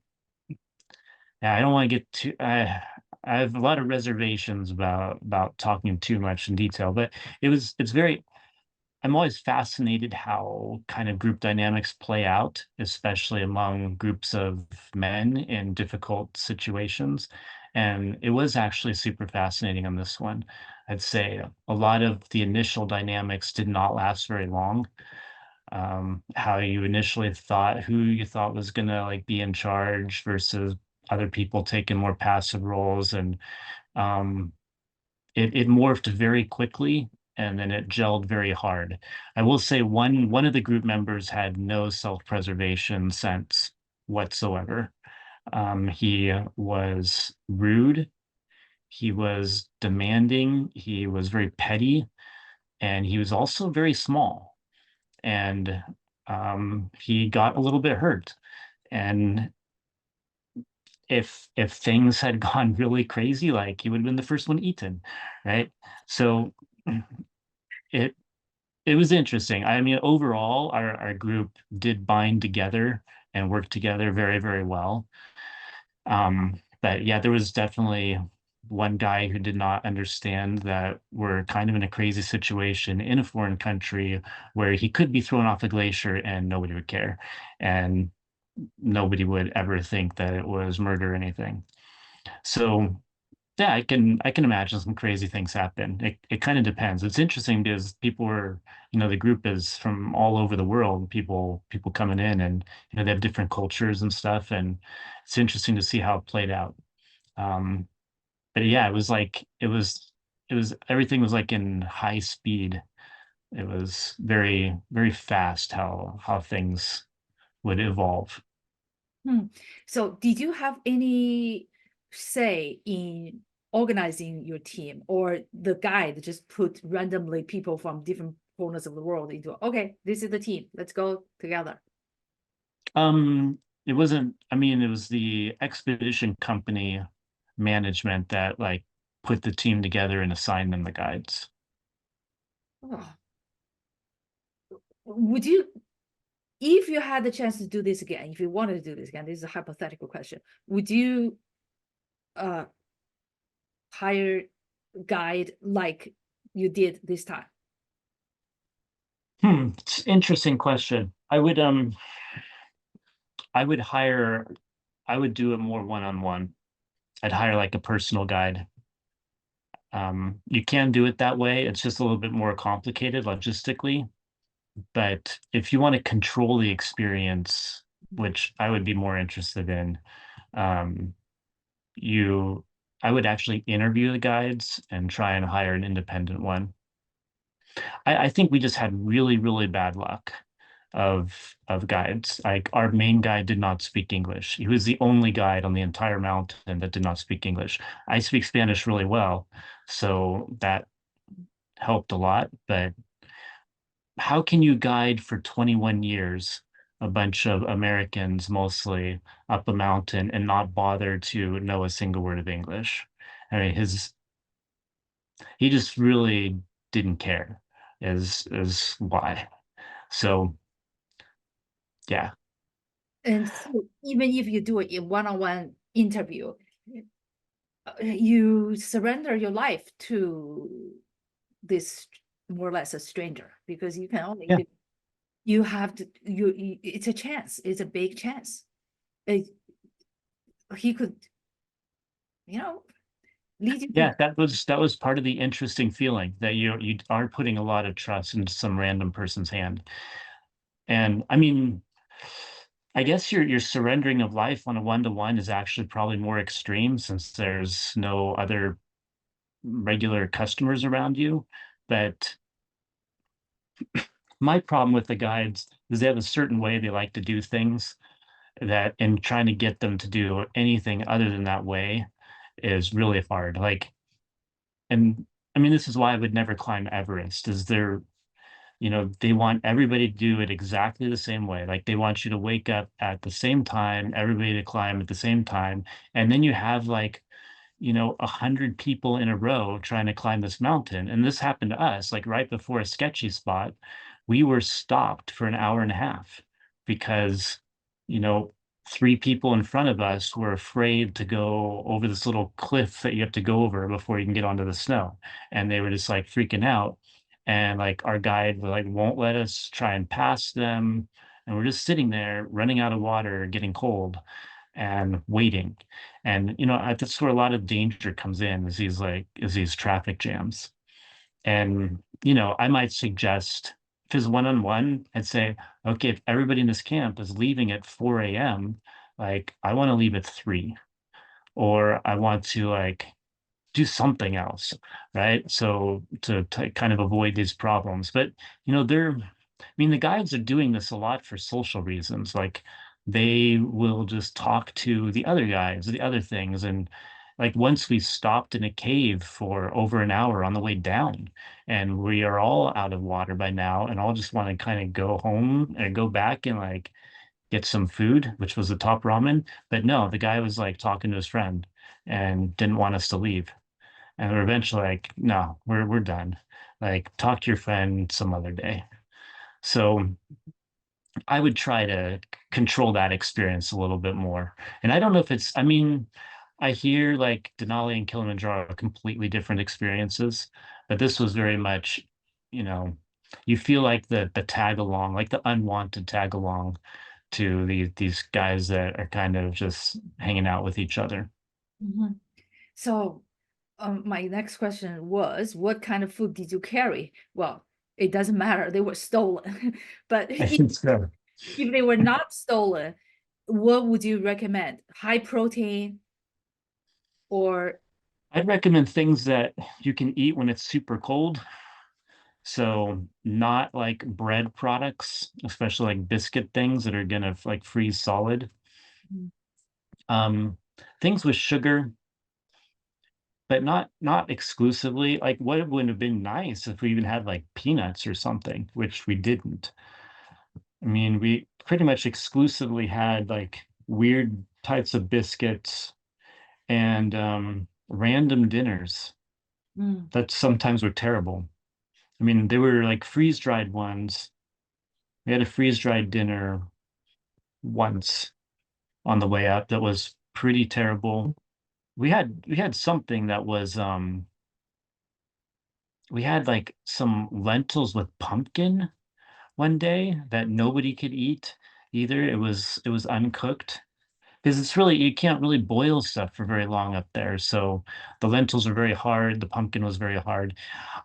I don't want to get too. I have a lot of reservations about talking too much in detail, but it's very. I'm always fascinated how kind of group dynamics play out, especially among groups of men in difficult situations. And it was actually super fascinating on this one. I'd say a lot of the initial dynamics did not last very long. How you initially thought who you thought was gonna like be in charge versus other people taking more passive roles, and um, it morphed very quickly and then it gelled very hard. I will say one of the group members had no self-preservation sense whatsoever. He was rude, he was demanding, he was very petty, and he was also very small. And he got a little bit hurt. And if things had gone really crazy, like he would have been the first one eaten, right? So it it was interesting. I mean, overall, our group did bind together and work together very, very well. But yeah, there was definitely one guy who did not understand that we're kind of in a crazy situation in a foreign country where he could be thrown off a glacier and nobody would care. And nobody would ever think that it was murder or anything. So yeah, I can imagine some crazy things happen. It kind of depends. It's interesting because people were, the group is from all over the world, people coming in and they have different cultures and stuff, and it's interesting to see how it played out. Um, but yeah, it was everything was like in high speed. It was very, very fast how things would evolve. Hmm. So did you have any say in organizing your team, or the guide just put randomly people from different corners of the world into, okay, this is the team, let's go together? It wasn't, I mean, it was the expedition company management that like put the team together and assigned them the guides. Oh, would you, if you had the chance to do this again, if you wanted to do this again, this is a hypothetical question, would you uh hire guide like you did this time? It's an interesting question. I would hire, I would do it more one-on-one. I'd hire like a personal guide. You can do it that way. It's just a little bit more complicated logistically. But if you want to control the experience, which I would be more interested in, um, you, I would actually interview the guides and try and hire an independent one. I think we just had really, really bad luck of guides. Like our main guide did not speak English. He was the only guide on the entire mountain that did not speak English. I speak Spanish really well, so that helped a lot. But how can you guide for 21 years a bunch of Americans mostly up a mountain and not bother to know a single word of English? I mean, his he just really didn't care is why. So yeah. And so even if you do it in one-on-one interview, you surrender your life to this more or less a stranger, because you can only Yeah. do, you have to, it's a chance, it's a big chance. Uh, he could, you know, lead you to. Yeah, that was part of the interesting feeling that you are putting a lot of trust into some random person's hand. And I mean, I guess your surrendering of life on a one-to-one is actually probably more extreme since there's no other regular customers around you. But my problem with the guides is they have a certain way they like to do things that and trying to get them to do anything other than that way is really hard. Like, and I mean, this is why I would never climb Everest, is they want everybody to do it exactly the same way. Like they want you to wake up at the same time, everybody to climb at the same time. And then you have like 100 people in a row trying to climb this mountain. And this happened to us, like right before a sketchy spot, we were stopped for an hour and a half because, you know, three people in front of us were afraid to go over this little cliff that you have to go over before you can get onto the snow. And they were just like freaking out. And like our guide like won't let us try and pass them. And we're just sitting there running out of water, getting cold and waiting. And that's where a lot of danger comes in is these traffic jams. And I might suggest if it's one-on-one, I'd say, okay, if everybody in this camp is leaving at 4 a.m., like I want to leave at 3, or I want to like do something else, right? So to kind of avoid these problems. But I mean, the guides are doing this a lot for social reasons. Like they will just talk to the other guides, the other things. And like once we stopped in a cave for over an hour on the way down, and we are all out of water by now, and all just want to kind of go home and go back and like get some food, which was the top ramen. But no, the guy was like talking to his friend and didn't want us to leave. And we're eventually like, no, we're done. Like, talk to your friend some other day. So I would try to control that experience a little bit more. And I don't know if I mean, I hear like Denali and Kilimanjaro are completely different experiences, but this was very much, you know, you feel like the tag along, like the unwanted tag along to these guys that are kind of just hanging out with each other. Mhm. So my next question was, what kind of food did you carry? Well, it doesn't matter, they were stolen. But I if, think so. if they were not stolen, what would you recommend? High protein or I'd recommend things that you can eat when it's super cold. So not like bread products, especially like biscuit things that are gonna like freeze solid. Mhm. Um, Things with sugar, but not exclusively. Like what would have been nice if we even had like peanuts or something, which we didn't. I mean, we pretty much exclusively had like weird types of biscuits and random dinners Mm. that sometimes were terrible. I mean, they were like freeze-dried ones. We had a freeze-dried dinner once on the way up that was pretty terrible. We had something that was we had like some lentils with pumpkin one day that nobody could eat either. It was uncooked because it's really you can't really boil stuff for very long up there. So the lentils are very hard, the pumpkin was very hard.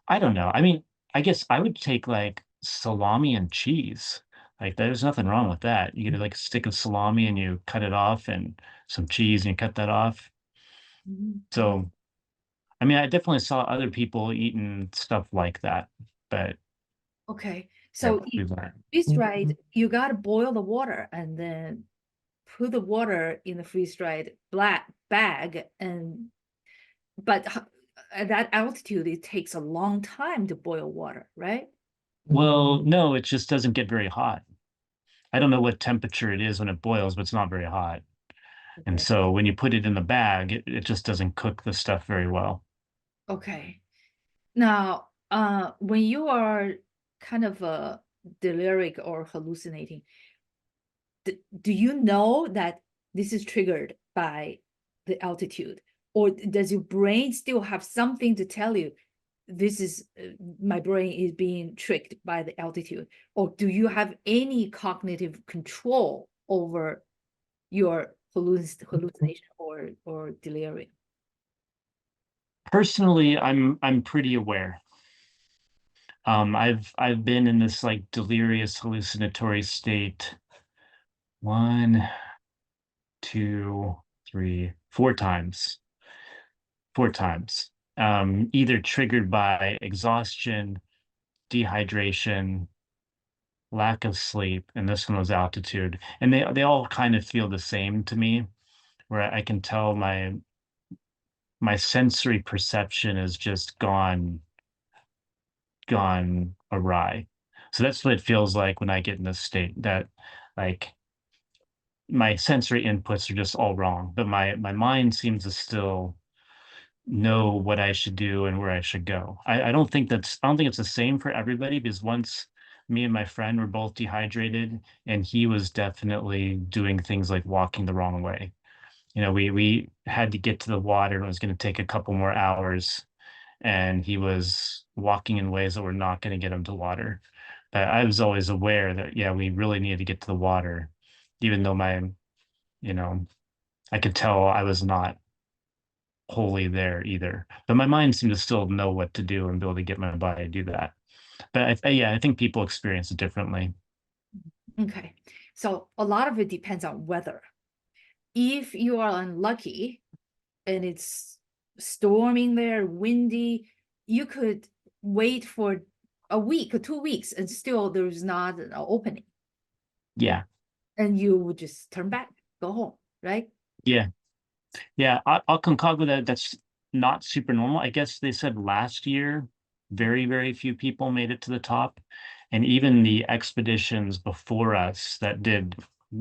I don't know. I mean, I guess I would take like salami and cheese. Like there's nothing wrong with that. You get like a stick of salami and you cut it off and some cheese and you cut that off. Mhm. So, I mean, I definitely saw other people eating stuff like that, but Okay, yeah, so we weren't. freeze dried, you gotta boil the water and then put the water in the freeze dried black bag and but at that altitude it takes a long time to boil water, right? Well, no, it just doesn't get very hot. I don't know what temperature it is when it boils, but it's not very hot. And Okay. so when you put it in the bag, it just doesn't cook the stuff very well. Okay. Now, when you are kind of deliric or hallucinating, do you know that this is triggered by the altitude, or does your brain still have something to tell you this is my brain is being tricked by the altitude, or do you have any cognitive control over your hallucination or delirium? Personally, I'm pretty aware. I've been in this like delirious hallucinatory state one, two, three, four times. Four times. Either triggered by exhaustion, dehydration, lack of sleep, and this one was altitude. And they all kind of feel the same to me, where I can tell my sensory perception is just gone awry. So that's what it feels like when I get in this state that like my sensory inputs are just all wrong, but my mind seems to still know what I should do and where I should go. I don't think it's the same for everybody because once me and my friend were both dehydrated and he was definitely doing things like walking the wrong way. You know, we had to get to the water and it was going to take a couple more hours and he was walking in ways that were not going to get him to water. But I was always aware that yeah, we really needed to get to the water, even though you know, I could tell I was not wholly there either. But my mind seemed to still know what to do and be able to get my body to do that. But yeah, I think people experience it differently. Okay, so a lot of it depends on weather. If you are unlucky and it's storming there, windy, you could wait for a week or 2 weeks and still there's not an opening. Yeah, And you would just turn back, go home, right? yeah, yeah. Aconcagua, that's not super normal. I guess they said last year, very few people made it to the top, and even the expeditions before us that did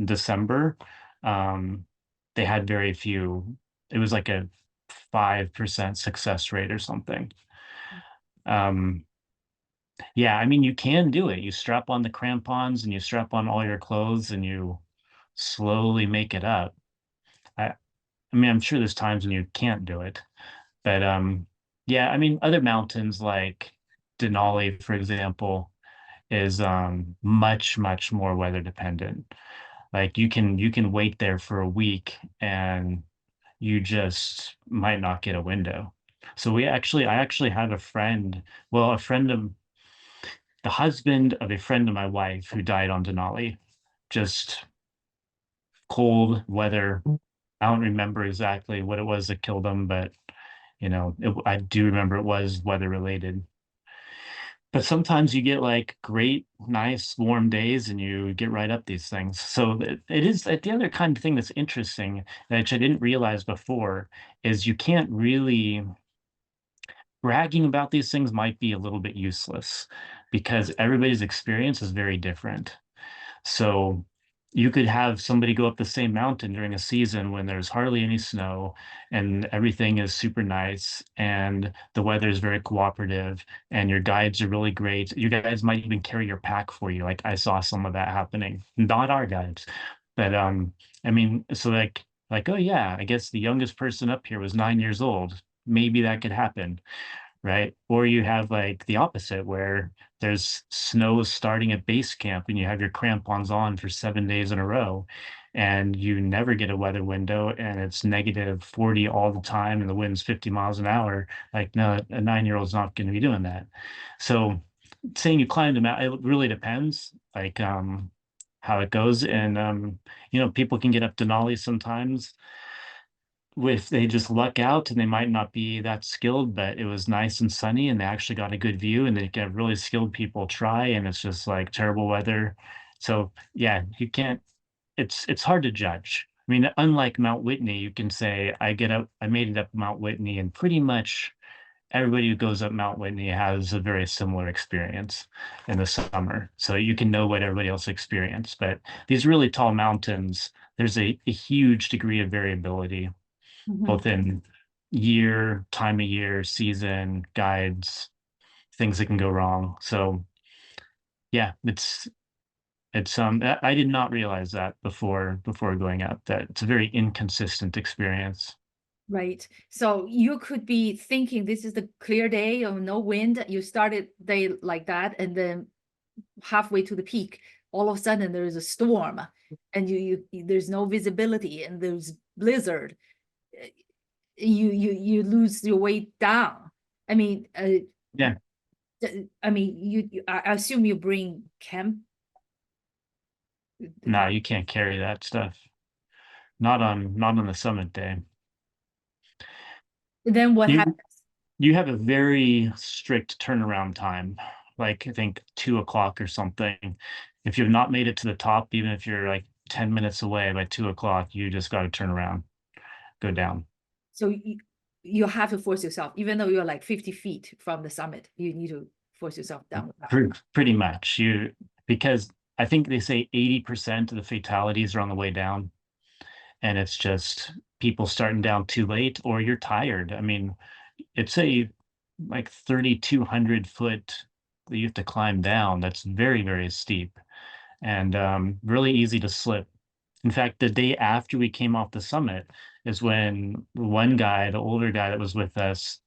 December, um, they had very few. It was like a 5% success rate or something. Um, Yeah, I mean, you can do it. You strap on the crampons and you strap on all your clothes and you slowly make it up. I mean, I'm sure there's times when you can't do it, but yeah, I mean, other mountains like Denali, for example, is much more weather dependent. Like you can wait there for a week and you just might not get a window. So I actually had a friend, well, a friend of the husband of a friend of my wife who died on Denali. Just cold weather. I don't remember exactly what it was that killed him, but I do remember it was weather related. But sometimes you get like great, nice, warm days and you get right up these things. So it is the other kind of thing that's interesting, which I didn't realize before, is you can't really bragging about these things might be a little bit useless because everybody's experience is very different. So you could have somebody go up the same mountain during a season when there's hardly any snow and everything is super nice and the weather is very cooperative and your guides are really great. You guys might even carry your pack for you. Like I saw some of that happening. Not our guides, but I mean, so like, oh yeah, I guess the youngest person up here was 9 years old. Maybe that could happen, right? Or you have like the opposite where there's snow starting at base camp and you have your crampons on for 7 days in a row and you never get a weather window and it's -40 all the time and the wind's 50 miles an hour. Like, no, a 9-year-old's not going to be doing that. So saying you climb the mountain, it really depends, like how it goes. And people can get up Denali sometimes if they just luck out and they might not be that skilled, but it was nice and sunny and they actually got a good view and they get really skilled people try and it's just like terrible weather. So yeah, you can't, it's hard to judge. I mean, unlike Mount Whitney, you can say I made it up Mount Whitney and pretty much everybody who goes up Mount Whitney has a very similar experience in the summer. So you can know what everybody else experienced. But these really tall mountains, there's a huge degree of variability Mhm. both in year, time of year, season, guides, things that can go wrong. So yeah, it's I did not realize that before going up, that it's a very inconsistent experience. Right. So you could be thinking this is the clear day or no wind. You started day like that, and then halfway to the peak, all of a sudden there is a storm, and there's no visibility, and there's blizzard. Uh, you lose your way down. I mean, Yeah, I mean, I assume you bring camp. no, you can't carry that stuff. Not on the summit day. Then what You happens? you have a very strict turnaround time, like I think 2 o'clock or something. If you've not made it to the top, even if you're like 10 minutes away by 2 o'clock, you just got to turn around, go down. So you have to force yourself, even though you're like 50 feet from the summit, you need to force yourself down. Pretty much because I think they say 80% of the fatalities are on the way down, and it's just people starting down too late or you're tired. I mean, it's a like 3,200 foot that you have to climb down. That's very, very steep and really easy to slip. In fact, the day after we came off the summit is when one guy, the older guy that was with us,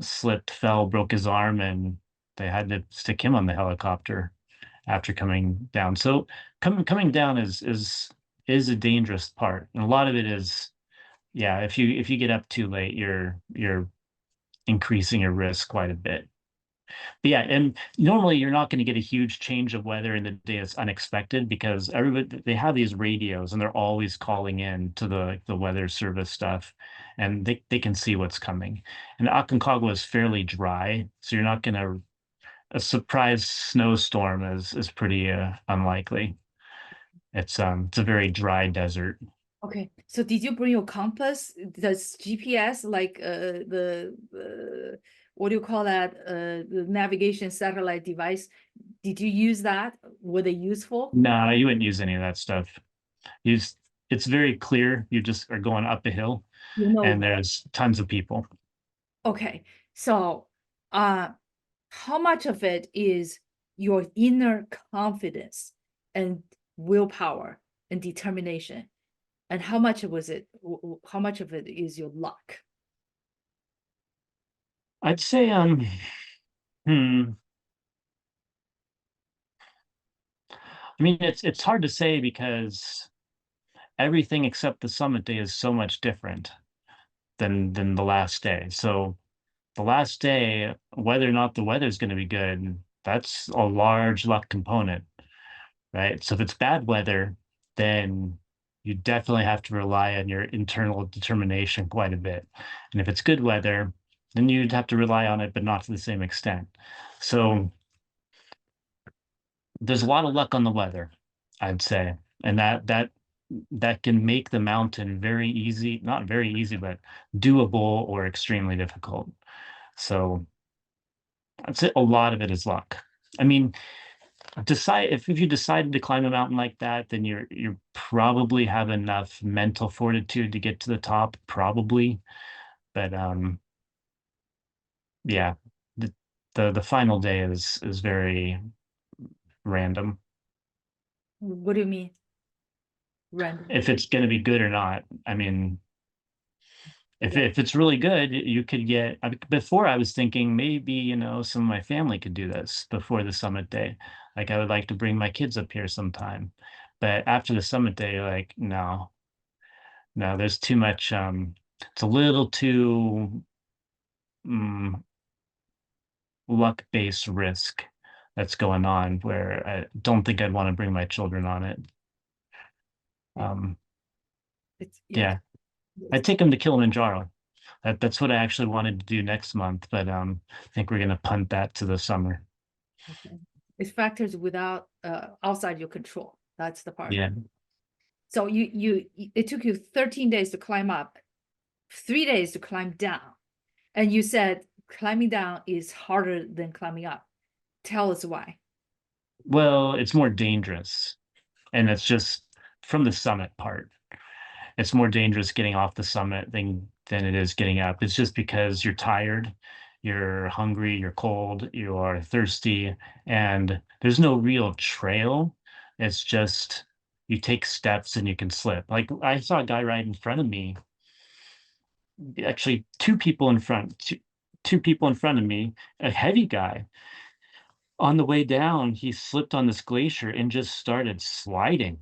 slipped, fell, broke his arm, and they had to stick him on the helicopter after coming down. So coming down is a dangerous part. And a lot of it is, yeah, if you get up too late, you're increasing your risk quite a bit. But yeah, and normally you're not going to get a huge change of weather in the day that's unexpected because everybody they have these radios and they're always calling in to the weather service stuff and they can see what's coming. And Aconcagua is fairly dry, so you're not going to a surprise snowstorm is pretty unlikely. It's a very dry desert. Okay, so did you bring your compass? Does GPS like what do you call that? The navigation satellite device. Did you use that? Were they useful? No, you wouldn't use any of that stuff. You just, it's very clear. You just are going up a hill You know, and there's tons of people. okay. So uh how much of it is your inner confidence and willpower and determination? And how much was it? How much of it is your luck? I'd say hmm, I mean it's hard to say because everything except the summit day is so much different than the last day. So the last day, whether or not the weather's going to be good, that's a large luck component, right? So if it's bad weather, then you definitely have to rely on your internal determination quite a bit. And if it's good weather, then you'd have to rely on it, but not to the same extent. So there's a lot of luck on the weather, I'd say. And that can make the mountain very easy, not very easy, but doable or extremely difficult. So I'd say a lot of it is luck. I mean, decide if you decided to climb a mountain like that, then you probably have enough mental fortitude to get to the top, probably. But yeah, the the final day is very random. What do you mean? Random. If it's going to be good or not. I mean, Yeah. if it's really good, you could get. Before I was thinking maybe, some of my family could do this before the summit day. Like I would like to bring my kids up here sometime. But after the summit day, like no, no, there's too much. It's a little too um, luck-based risk that's going on where I don't think I'd want to bring my children on it. Yeah. Um, Yeah. yeah, I'd take them to Kilimanjaro. That's what I actually wanted to do next month, but I think we're gonna punt that to the summer. Okay. It's factors without outside your control. That's the part. Yeah. So it took you 13 days to climb up, 3 days to climb down. And you said climbing down is harder than climbing up. Tell us why. Well, it's more dangerous, and it's just from the summit part. It's more dangerous getting off the summit than it is getting up. It's just because you're tired, you're hungry, you're cold, you are thirsty, and there's no real trail. It's just you take steps and you can slip. Like I saw a guy right in front of me, actually two people in front of me, a heavy guy. On the way down, he slipped on this glacier and just started sliding.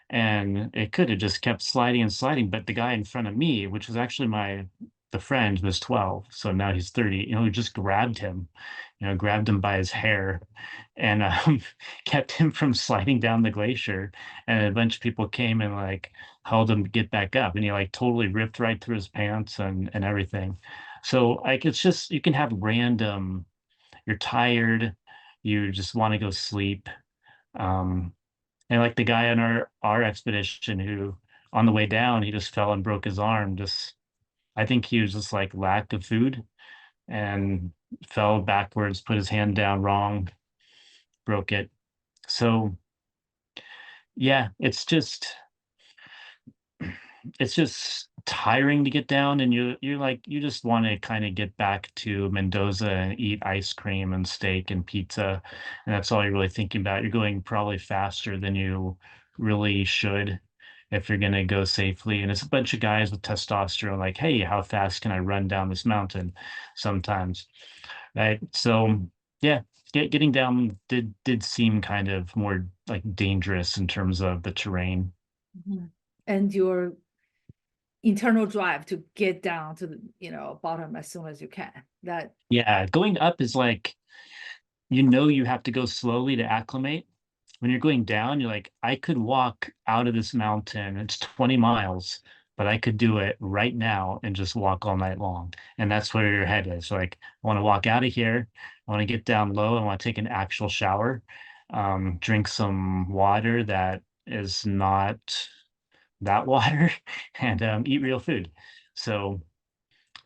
And it could have just kept sliding and sliding, but the guy in front of me, which was actually the friend, was 12, so now he's 30, just grabbed him, grabbed him by his hair and kept him from sliding down the glacier. And a bunch of people came and like held him to get back up, and he like totally ripped right through his pants and everything. So like it's just you can have random, you're tired, you just want to go sleep. Um, and like the guy on our expedition who on the way down, he just fell and broke his arm. Just I think he was just like lack of food and fell backwards, put his hand down wrong, broke it. So yeah, it's just tiring to get down, and you're like you just want to kind of get back to Mendoza and eat ice cream and steak and pizza, and that's all you're really thinking about. You're going probably faster than you really should if you're going to go safely, and it's a bunch of guys with testosterone like, hey, how fast can I run down this mountain sometimes, right? So yeah, getting down did seem kind of more like dangerous in terms of the terrain. Mhm. And your internal drive to get down to the bottom as soon as you can. That Yeah, going up is like, you have to go slowly to acclimate. When you're going down, you're like, I could walk out of this mountain. It's 20 miles, but I could do it right now and just walk all night long. And that's where your head is. Like, I want to walk out of here. I want to get down low. I want to take an actual shower, drink some water that is not that water, and eat real food. So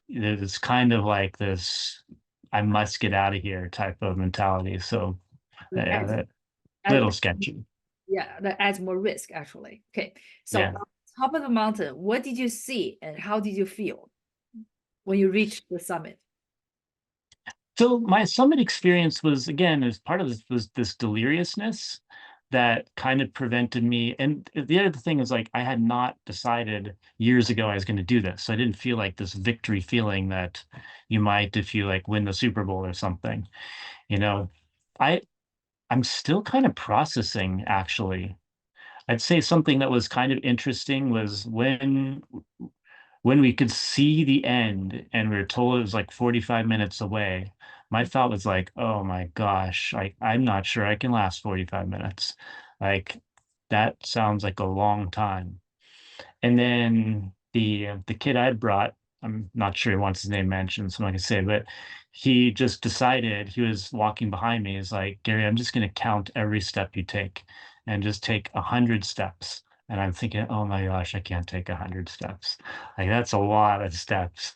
it's kind of like this I must get out of here type of mentality. So yeah, adds, that add, little sketchy. yeah, that adds more risk actually. Okay, so Yeah. on top of the mountain, what did you see and how did you feel when you reached the summit? So my summit experience was again as part of this was this deliriousness that kind of prevented me. And the other thing is like I had not decided years ago I was going to do this. So I didn't feel like this victory feeling that you might if you like win the Super Bowl or something. You know, I I'm still kind of processing actually. I'd say something that was kind of interesting was when we could see the end and we were told it was like 45 minutes away. My thought was like, oh my gosh, I'm not sure I can last 45 minutes. Like that sounds like a long time. And then the kid I'd brought, I'm not sure he wants his name mentioned, so I'm not gonna say, but he just decided he was walking behind me. He's like, Gary, I'm just gonna count every step you take and just take 100 steps. And I'm thinking, oh my gosh, I can't take 100 steps. Like that's a lot of steps.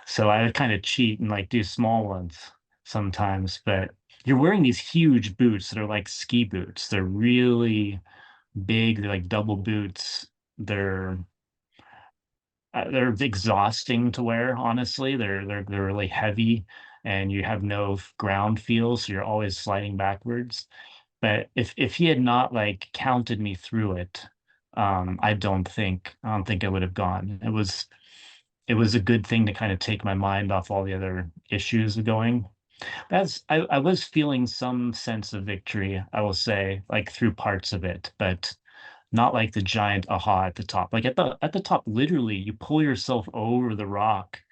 So I would kind of cheat and like do small ones sometimes, but you're wearing these huge boots that are like ski boots. They're really big. They're like double boots. They're they're exhausting to wear, honestly. They're really heavy, and you have no ground feel, so you're always sliding backwards. But if he had not like counted me through it, I don't think I would have gone. It was a good thing to kind of take my mind off all the other issues going. I was feeling some sense of victory, I will say, like through parts of it, but not like the giant aha at the top. Like at the top, literally, you pull yourself over the rock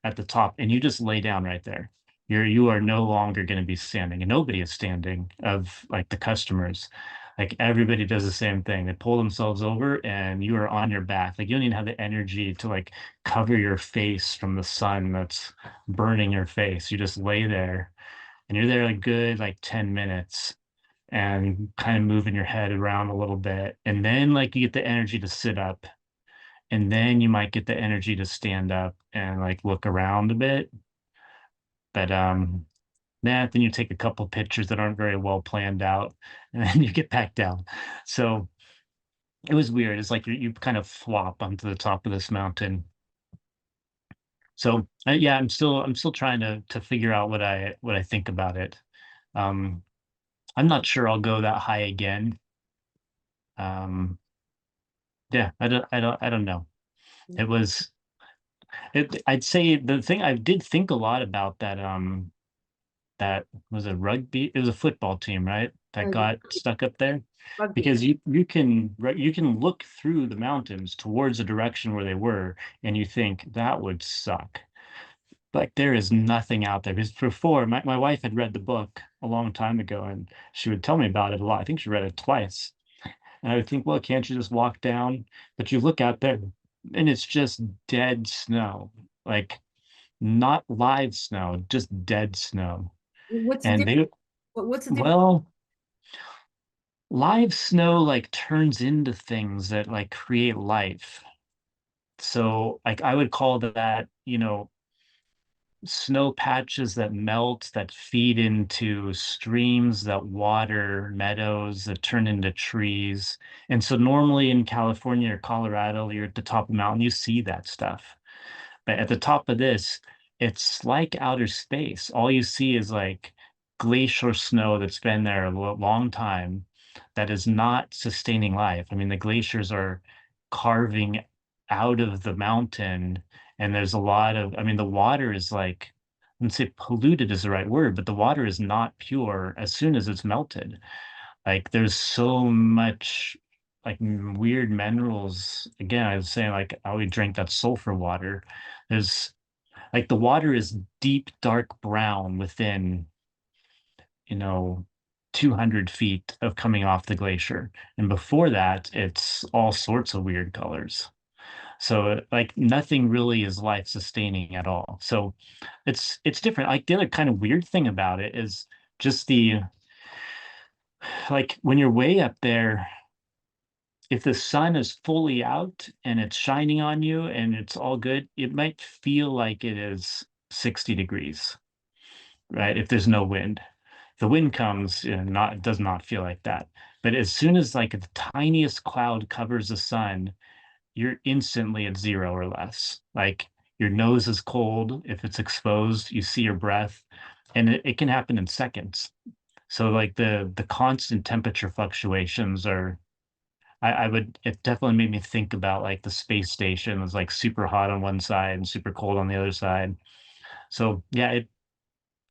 at the top and you just lay down right there. You are no longer going to be standing, and nobody is standing of like the customers. Like everybody does the same thing. They pull themselves over and you are on your back. Like you don't even have the energy to like cover your face from the sun that's burning your face. You just lay there and you're there a good like 10 minutes and kind of moving your head around a little bit. And then like you get the energy to sit up, and then you might get the energy to stand up and like look around a bit. But then you take a couple pictures that aren't very well planned out, and then you get back down. So it was weird. It's like you kind of flop onto the top of this mountain. So yeah, I'm still trying to figure out what I think about it. Um, I'm not sure I'll go that high again. Um, yeah, I don't know. It was I'd say the thing I did think a lot about that that was a rugby, it was a football team, right? That Yeah, got stuck up there rugby. because you can look through the mountains towards the direction where they were and you think that would suck. Like there is nothing out there. Because before my wife had read the book a long time ago and she would tell me about it a lot. I think she read it twice. And I would think, well, can't you just walk down? But you look out there and it's just dead snow. Like not live snow, just dead snow. What's the And difference? they, What's the difference? well, live snow like turns into things that like create life. So like I would call that, you know, snow patches that melt, that feed into streams, that water meadows, that turn into trees. And so normally in California or Colorado, you're at the top of the mountain, you see that stuff. But at the top of this, it's like outer space. All you see is like glacial snow that's been there a long time that is not sustaining life. I mean, the glaciers are carving out of the mountain, and there's a lot of, I mean, the water is like, I wouldn't say polluted is the right word, but the water is not pure as soon as it's melted. Like there's so much like weird minerals. Again, I was saying like I would drink that sulfur water. There's like the water is deep, dark brown within, you know, 200 feet of coming off the glacier. And before that, it's all sorts of weird colors. So like nothing really is life sustaining at all. So it's different. Like the other kind of weird thing about it is just the like when you're way up there, if the sun is fully out and it's shining on you and it's all good, it might feel like it is 60 degrees, right? If there's no wind. The wind comes, not it does not feel like that. But as soon as like the tiniest cloud covers the sun, you're instantly at zero or less. Like your nose is cold if it's exposed, you see your breath, and it can happen in seconds. So like the constant temperature fluctuations are I would it definitely made me think about like the space station was like super hot on one side and super cold on the other side. So yeah,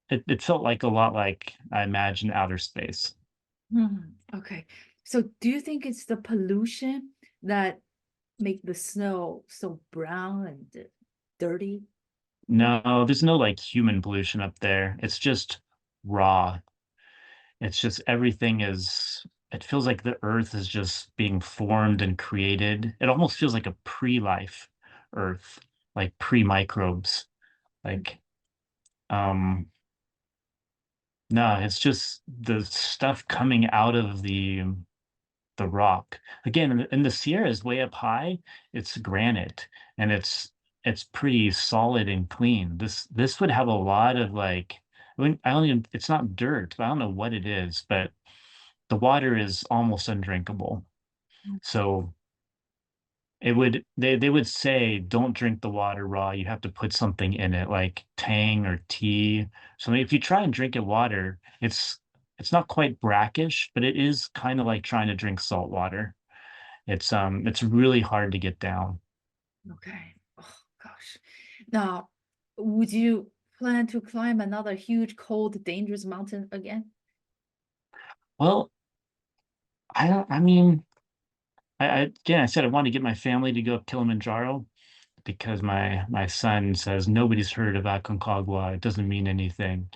it felt like a lot like I imagine outer space. Okay. So do you think it's the pollution that make the snow so brown and dirty? No, there's no like human pollution up there. It's just raw. It's just everything is it feels like the earth is just being formed and created. It almost feels like a pre-life earth, like pre-microbes. Like um no, it's just the stuff coming out of the rock. Again, in the Sierras way up high, it's granite and it's pretty solid and clean. This would have a lot of like I don't even, it's not dirt. I don't know what it is, but the water is almost undrinkable. So they would say don't drink the water raw. You have to put something in it, like tang or tea. So if you try and drink it water, it's not quite brackish, but it is kind of like trying to drink salt water. It's really hard to get down. Okay. Oh gosh. Now, would you plan to climb another huge, cold, dangerous mountain again? Well, I don't, I mean, again, I said I want to get my family to go up Kilimanjaro because my son says nobody's heard of Aconcagua. It doesn't mean anything,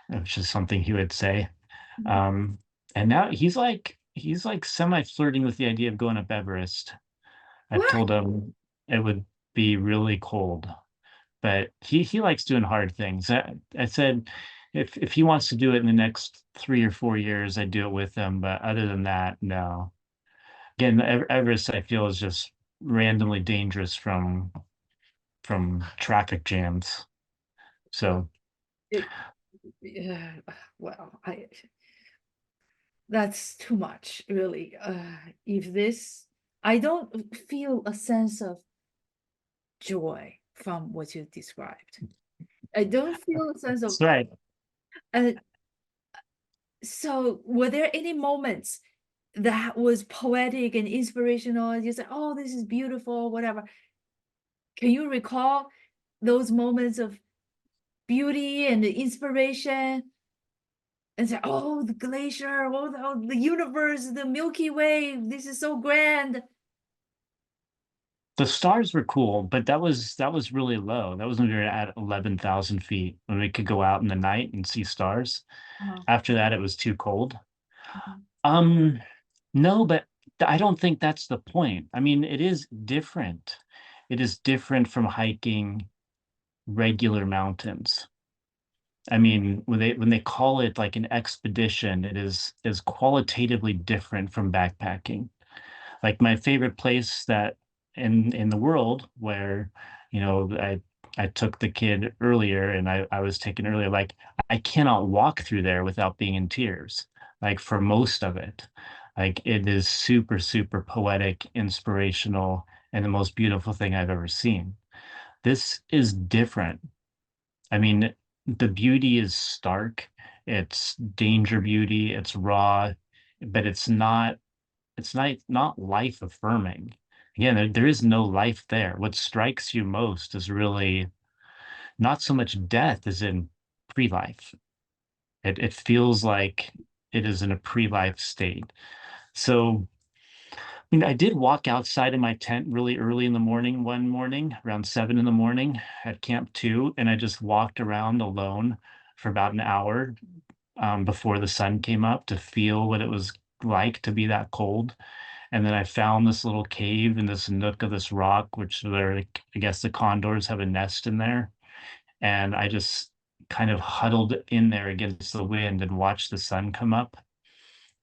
which is something he would say. Mhm. Um, and now he's like semi flirting with the idea of going up Everest. I've What? told him it would be really cold, but he likes doing hard things. I said if he wants to do it in the next 3 or 4 years, I'd do it with him. But other than that, no. Again, Everest I feel is just randomly dangerous from traffic jams. So It, yeah, well, that's too much, really. If this, I don't feel a sense of joy from what you described. I don't feel a sense of, that's right. uh, so were there any moments that was poetic and inspirational? You said, oh, this is beautiful, whatever. Can you recall those moments of beauty and inspiration? And say, oh, the glacier, oh, the universe, the Milky Way, this is so grand. The stars were cool, but that was really low. That was when we were at 11,000 feet when we could go out in the night and see stars. Uh-huh. After that, it was too cold. Mhm. Um, no, but I don't think that's the point. I mean, it is different. It is different from hiking regular mountains. I mean, when they call it like an expedition, it is qualitatively different from backpacking. Like my favorite place that in the world where, I took the kid earlier and I was taken earlier, like I cannot walk through there without being in tears, like for most of it. Like it is super, super poetic, inspirational, and the most beautiful thing I've ever seen. This is different. I mean, the beauty is stark. It's danger beauty, it's raw, but it's not life affirming. Again, there is no life there. What strikes you most is really not so much death as in pre-life. It feels like it is in a pre-life state. So, I mean, I did walk outside of my tent really early in the morning one morning, around 7 in the morning at Camp 2, and I just walked around alone for about an hour before the sun came up to feel what it was like to be that cold. And then I found this little cave in this nook of this rock, which where I guess the condors have a nest in there. And I just kind of huddled in there against the wind and watched the sun come up.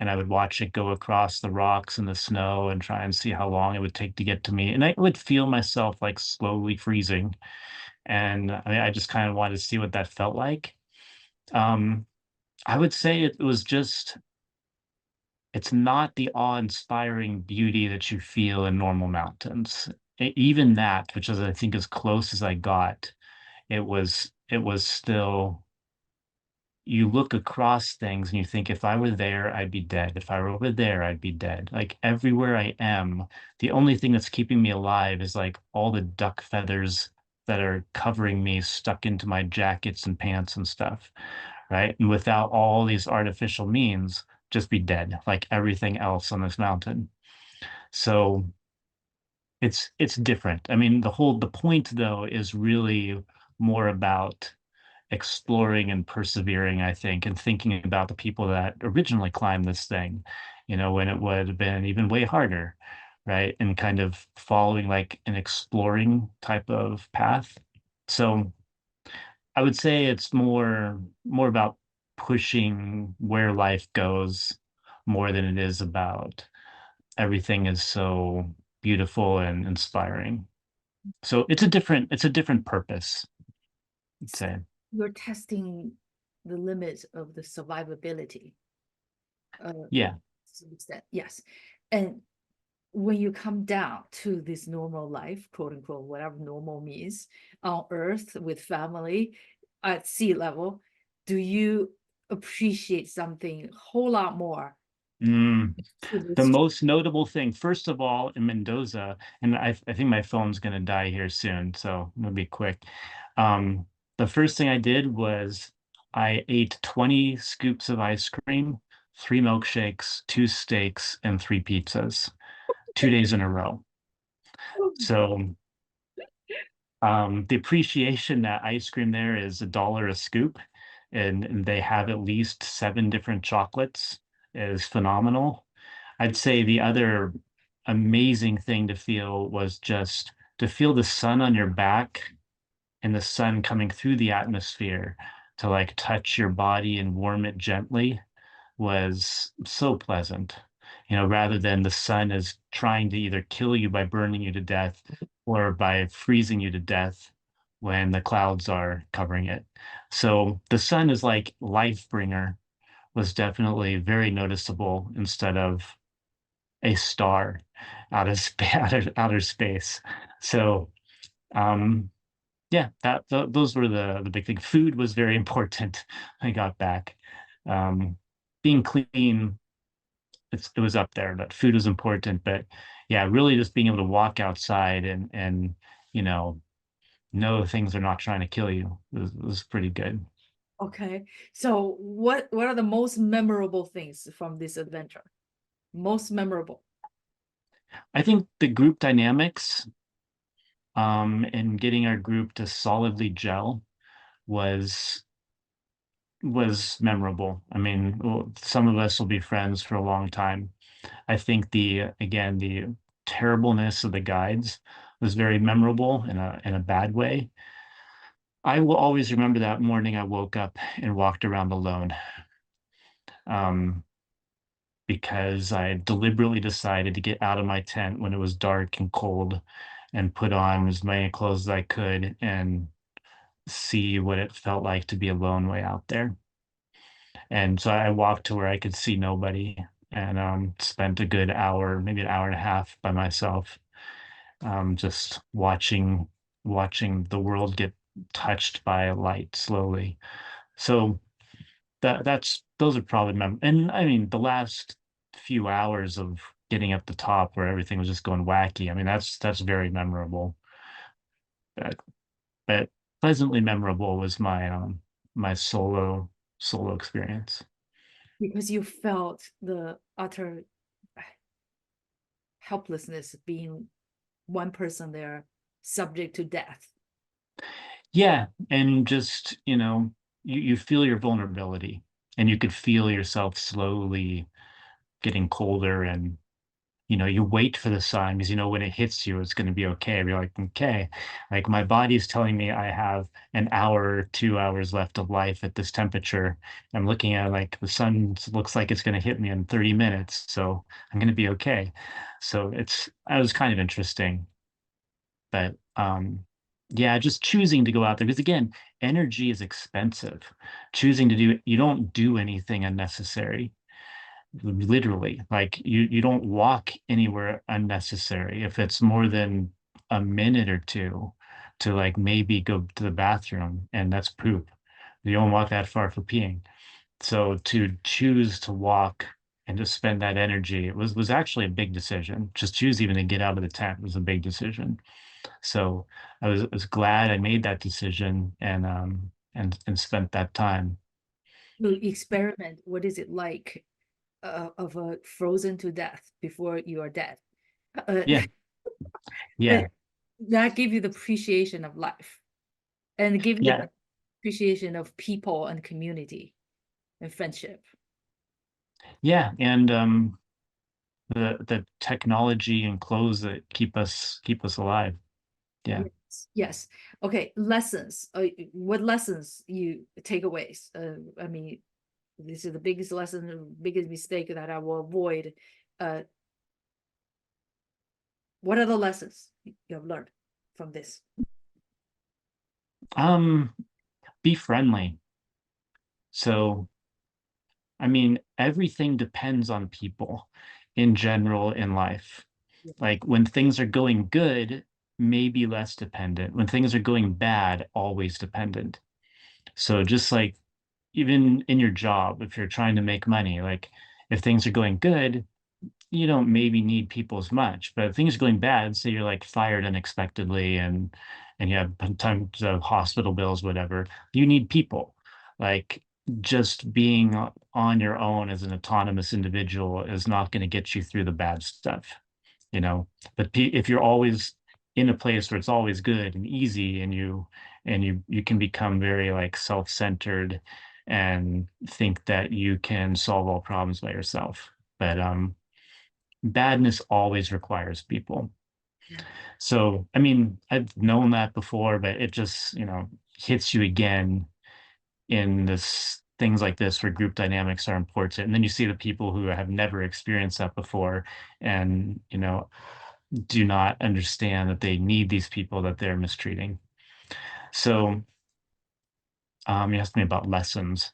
And I would watch it go across the rocks and the snow and try and see how long it would take to get to me. And I would feel myself like slowly freezing. And I just kind of wanted to see what that felt like. Um, I would say it was just it's not the awe-inspiring beauty that you feel in normal mountains. Even that, which is I think as close as I got, it was still you look across things and you think if I were there, I'd be dead. If I were over there, I'd be dead. Like everywhere I am, the only thing that's keeping me alive is like all the duck feathers that are covering me stuck into my jackets and pants and stuff, right? And without all these artificial means, just be dead, like everything else on this mountain. So it's different. I mean, the point though is really more about exploring and persevering, I think, and thinking about the people that originally climbed this thing, when it would have been even way harder, right? And kind of following like an exploring type of path. So I would say it's more about pushing where life goes more than it is about everything is so beautiful and inspiring. So it's a different purpose, I'd say. You're testing the limit of the survivability. Yeah. To some extent, yes. And when you come down to this normal life, quote unquote, whatever normal means, on Earth with family at sea level, do you appreciate something a whole lot more Mm. to The this? most notable thing, first of all, in Mendoza, and I think my phone's going to die here soon, so I'm going to be quick. Um, the first thing I did was I ate 20 scoops of ice cream, 3 milkshakes, 2 steaks, and 3 pizzas, 2 days in a row. So the appreciation that ice cream there is $1 a scoop, and they have at least 7 different chocolates is phenomenal. I'd say the other amazing thing to feel was just to feel the sun on your back and the sun coming through the atmosphere to like touch your body and warm it gently was so pleasant. Rather than the sun is trying to either kill you by burning you to death or by freezing you to death when the clouds are covering it. So the sun is like life bringer was definitely very noticeable instead of a star out of outer space. So um yeah, those were the big thing. Food was very important. I got back. Being clean, it was up there, but food was important. But yeah, really just being able to walk outside and you know things are not trying to kill you was pretty good. Okay, so what are the most memorable things from this adventure? Most memorable. I think the group dynamics and getting our group to solidly gel was was memorable. I mean, some of us will be friends for a long time. I think the terribleness of the guides was very memorable in a bad way. I will always remember that morning I woke up and walked around alone, um, because I deliberately decided to get out of my tent when it was dark and cold and put on as many clothes as I could and see what it felt like to be alone way out there. And so I walked to where I could see nobody and spent a good hour, maybe an hour and a half by myself, just watching the world get touched by light slowly. So those are probably and I mean the last few hours of getting up the top where everything was just going wacky. I mean that's very memorable. But, but pleasantly memorable was my solo experience. Because you felt the utter helplessness being one person there, subject to death. Yeah, and just, you feel your vulnerability and you could feel yourself slowly getting colder and you wait for the sign because when it hits you, it's going to be okay. You're like, okay, like my body's telling me I have an hour, 2 hours left of life at this temperature. I'm looking at like the sun looks like it's going to hit me in 30 minutes, so I'm going to be okay. So it was kind of interesting. But yeah, just choosing to go out there because again, energy is expensive. Choosing to do you don't do anything unnecessary. Literally, like you don't walk anywhere unnecessary. If it's more than a minute or two to like maybe go to the bathroom and that's poop. You don't walk that far for peeing. So to choose to walk and to spend that energy was actually a big decision. Just choose even to get out of the tent was a big decision. So I was glad I made that decision and spent that time. To experiment, what is it like of a frozen to death before you are dead? Uh, Yeah, and yeah, that give you the appreciation of life and give you yeah, the appreciation of people and community and friendship. yeah. And the technology and clothes that keep us alive. Yeah. Yes, yes. Okay, lessons. What lessons you takeaways? I mean, this is the biggest lesson, the biggest mistake that I will avoid. Uh, what are the lessons you have learned from this? Um, be friendly. So, I mean, everything depends on people in general in life. Yeah. Like when things are going good, maybe less dependent. When things are going bad, always dependent. So just like even in your job, if you're trying to make money, like if things are going good, you don't maybe need people as much. But if things are going bad, say you're like fired unexpectedly and you have tons of hospital bills, whatever, you need people. Like just being on your own as an autonomous individual is not going to get you through the bad stuff, you know. But if you're always in a place where it's always good and easy and you can become very like self-centered and think that you can solve all problems by yourself. But badness always requires people. Yeah. So, I mean, I've known that before, but it just, hits you again in this things like this where group dynamics are important. And then you see the people who have never experienced that before and, do not understand that they need these people that they're mistreating. So, you asked me about lessons.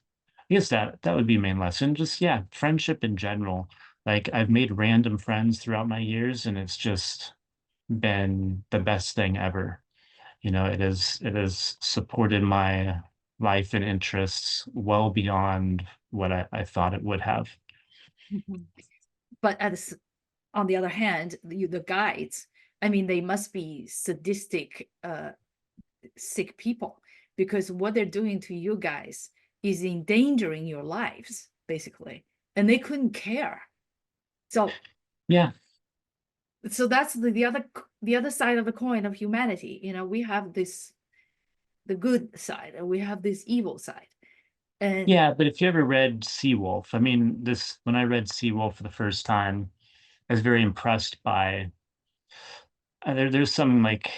I guess that would be main lesson. Just yeah, friendship in general. Like I've made random friends throughout my years, and it's just been the best thing ever. It has supported my life and interests well beyond what I thought it would have. Mhm. But on the other hand, the guides, I mean, they must be sadistic, sick people, because what they're doing to you guys is endangering your lives, basically, and they couldn't care. So, Yeah, that's the other side of the coin of humanity. We have this the good side, and we have this evil side, and yeah. But if you ever read Seawolf, I mean, this when I read Seawolf for the first time, I was very impressed by there's some like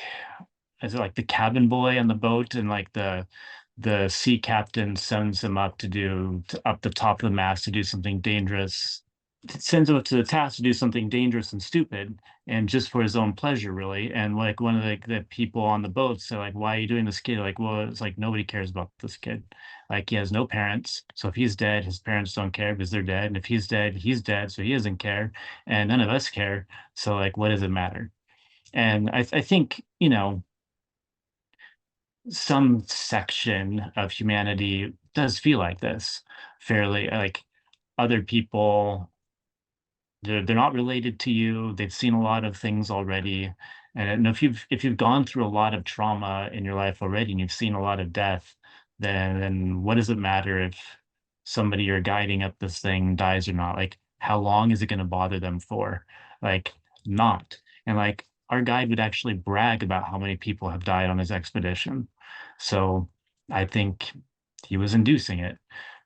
is it like the cabin boy on the boat and like the sea captain sends him up up the top of the mast to do something dangerous, sends him up to the task to do something dangerous and stupid and just for his own pleasure really. And like one of the people on the boat said like, why are you doing this kid? Like, well, it's like nobody cares about this kid. Like he has no parents, so if he's dead his parents don't care because they're dead, and if he's dead he's dead, so he doesn't care, and none of us care, so like what does it matter? And I think, some section of humanity does feel like this fairly. Like other people, they're not related to you. They've seen a lot of things already. And if you've gone through a lot of trauma in your life already and you've seen a lot of death, then what does it matter if somebody you're guiding up this thing dies or not? Like, how long is it going to bother them for? Like, not. And like our guide would actually brag about how many people have died on his expedition. So I think he was inducing it.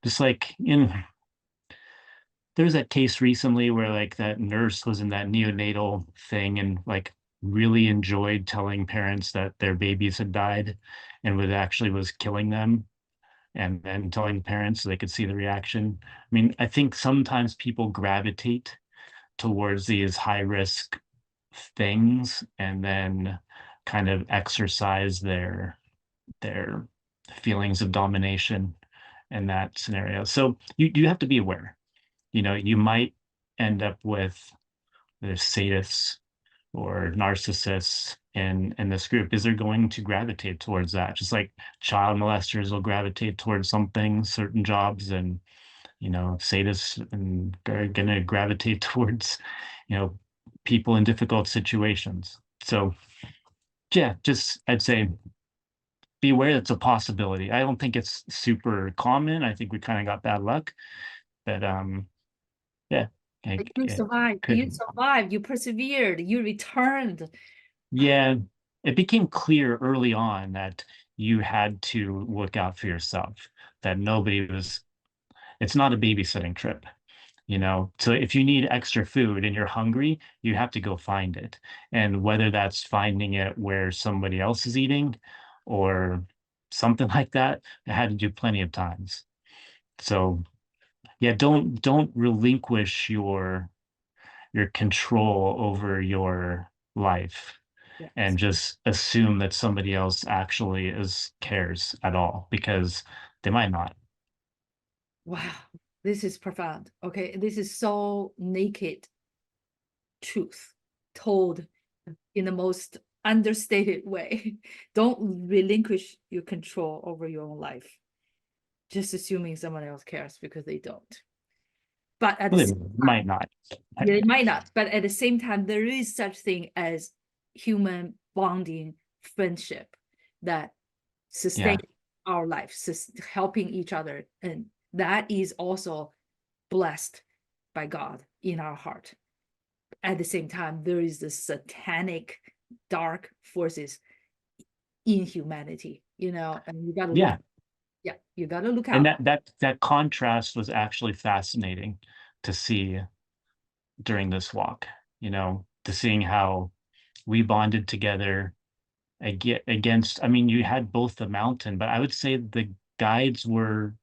Just like there was that case recently where like that nurse was in that neonatal thing and like really enjoyed telling parents that their babies had died and what actually was killing them, and then telling the parents so they could see the reaction. I mean, I think sometimes people gravitate towards these high risk things and then kind of exercise their feelings of domination in that scenario. So you have to be aware. You might end up with the sadists or narcissists in this group. Is they're going to gravitate towards that, just like child molesters will gravitate towards some things, certain jobs, and sadists and are going to gravitate towards you know people in difficult situations. So yeah, just I'd say be aware it's a possibility. I don't think it's super common. I think we kind of got bad luck, but yeah, you it survived. You could. survived. You persevered. You returned. Yeah, it became clear early on that you had to look out for yourself, that nobody was, it's not a babysitting trip. So if you need extra food and you're hungry, you have to go find it. And whether that's finding it where somebody else is eating or something like that, I had to do plenty of times. So yeah, don't relinquish your control over your life Yes. and just assume that somebody else actually is cares at all because they might not. Wow, this is profound. Okay, this is so naked truth told in the most understated way. Don't relinquish your control over your own life, just assuming someone else cares because they don't. But at the Well, they same time, might not. they might not. But at the same time, there is such thing as human bonding, friendship that sustain Yeah, our life, helping each other, and that is also blessed by God in our heart. At the same time, there is the satanic dark forces in humanity, and you got to look, yeah. yeah, you got to look And out. that contrast was actually fascinating to see during this walk, to seeing how we bonded together against, I mean, you had both the mountain, but I would say the guides were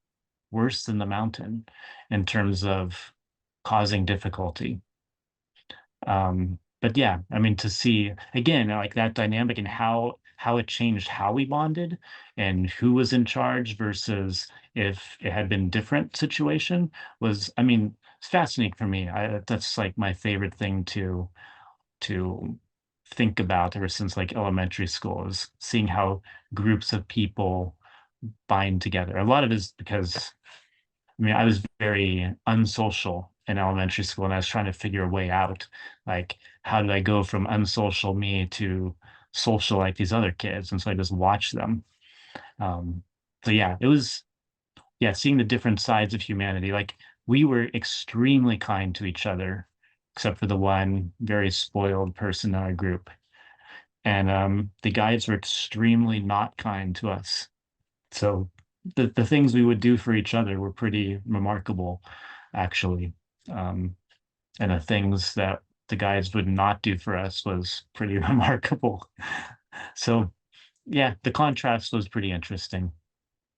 worse than the mountain in terms of causing difficulty. But yeah, I mean, to see again like that dynamic and how it changed how we bonded and who was in charge versus if it had been different situation was, I mean, it's fascinating for me. That's like my favorite thing to think about ever since like elementary school is seeing how groups of people bind together. A lot of it is because, I mean, I was very unsocial in elementary school and I was trying to figure a way out. Like, how did I go from unsocial me to social like these other kids? And so I just watched them. Um, so yeah, it was, yeah, seeing the different sides of humanity. Like, we were extremely kind to each other, except for the one very spoiled person in our group. And the guides were extremely not kind to us. So the things we would do for each other were pretty remarkable, actually. Um, and the things that the guides would not do for us was pretty remarkable. So yeah, the contrast was pretty interesting.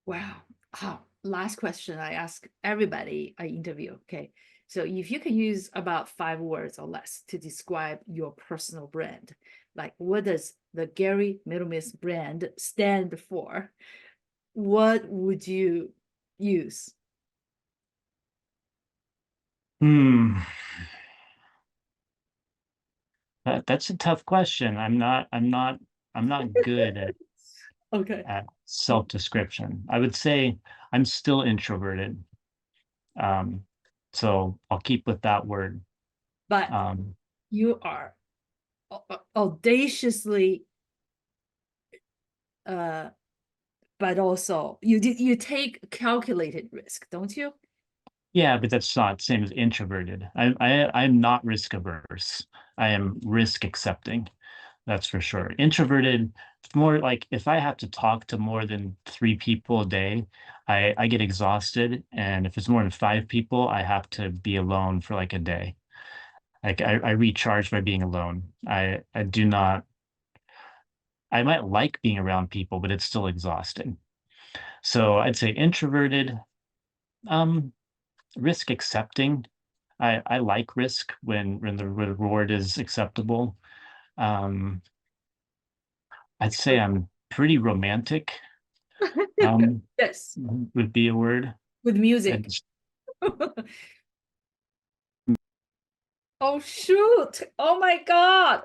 Wow. Oh, last question I ask everybody I interview. Okay. So if you can use about 5 words or less to describe your personal brand, like what does the Gary Middlemiss brand stand for? What would you use? Hmm. That's a tough question. I'm not good Okay. at self-description. I would say I'm still introverted. Um, so I'll keep with that word. But Um, you are audaciously, uh, but also you take calculated risk, don't you? Yeah, but that's not the same as introverted. I'm not risk averse. I am risk accepting. That's for sure. Introverted, it's more like if I have to talk to more than 3 people a day, I get exhausted. And if it's more than 5 people, I have to be alone for like a day. Like I recharge by being alone. I do not, I might like being around people, but it's still exhausting. So I'd say introverted, um, risk accepting. I like risk when the reward is acceptable. Um, I'd say I'm pretty romantic, um, Yes, would be a word. with music. And Oh shoot. Oh my God.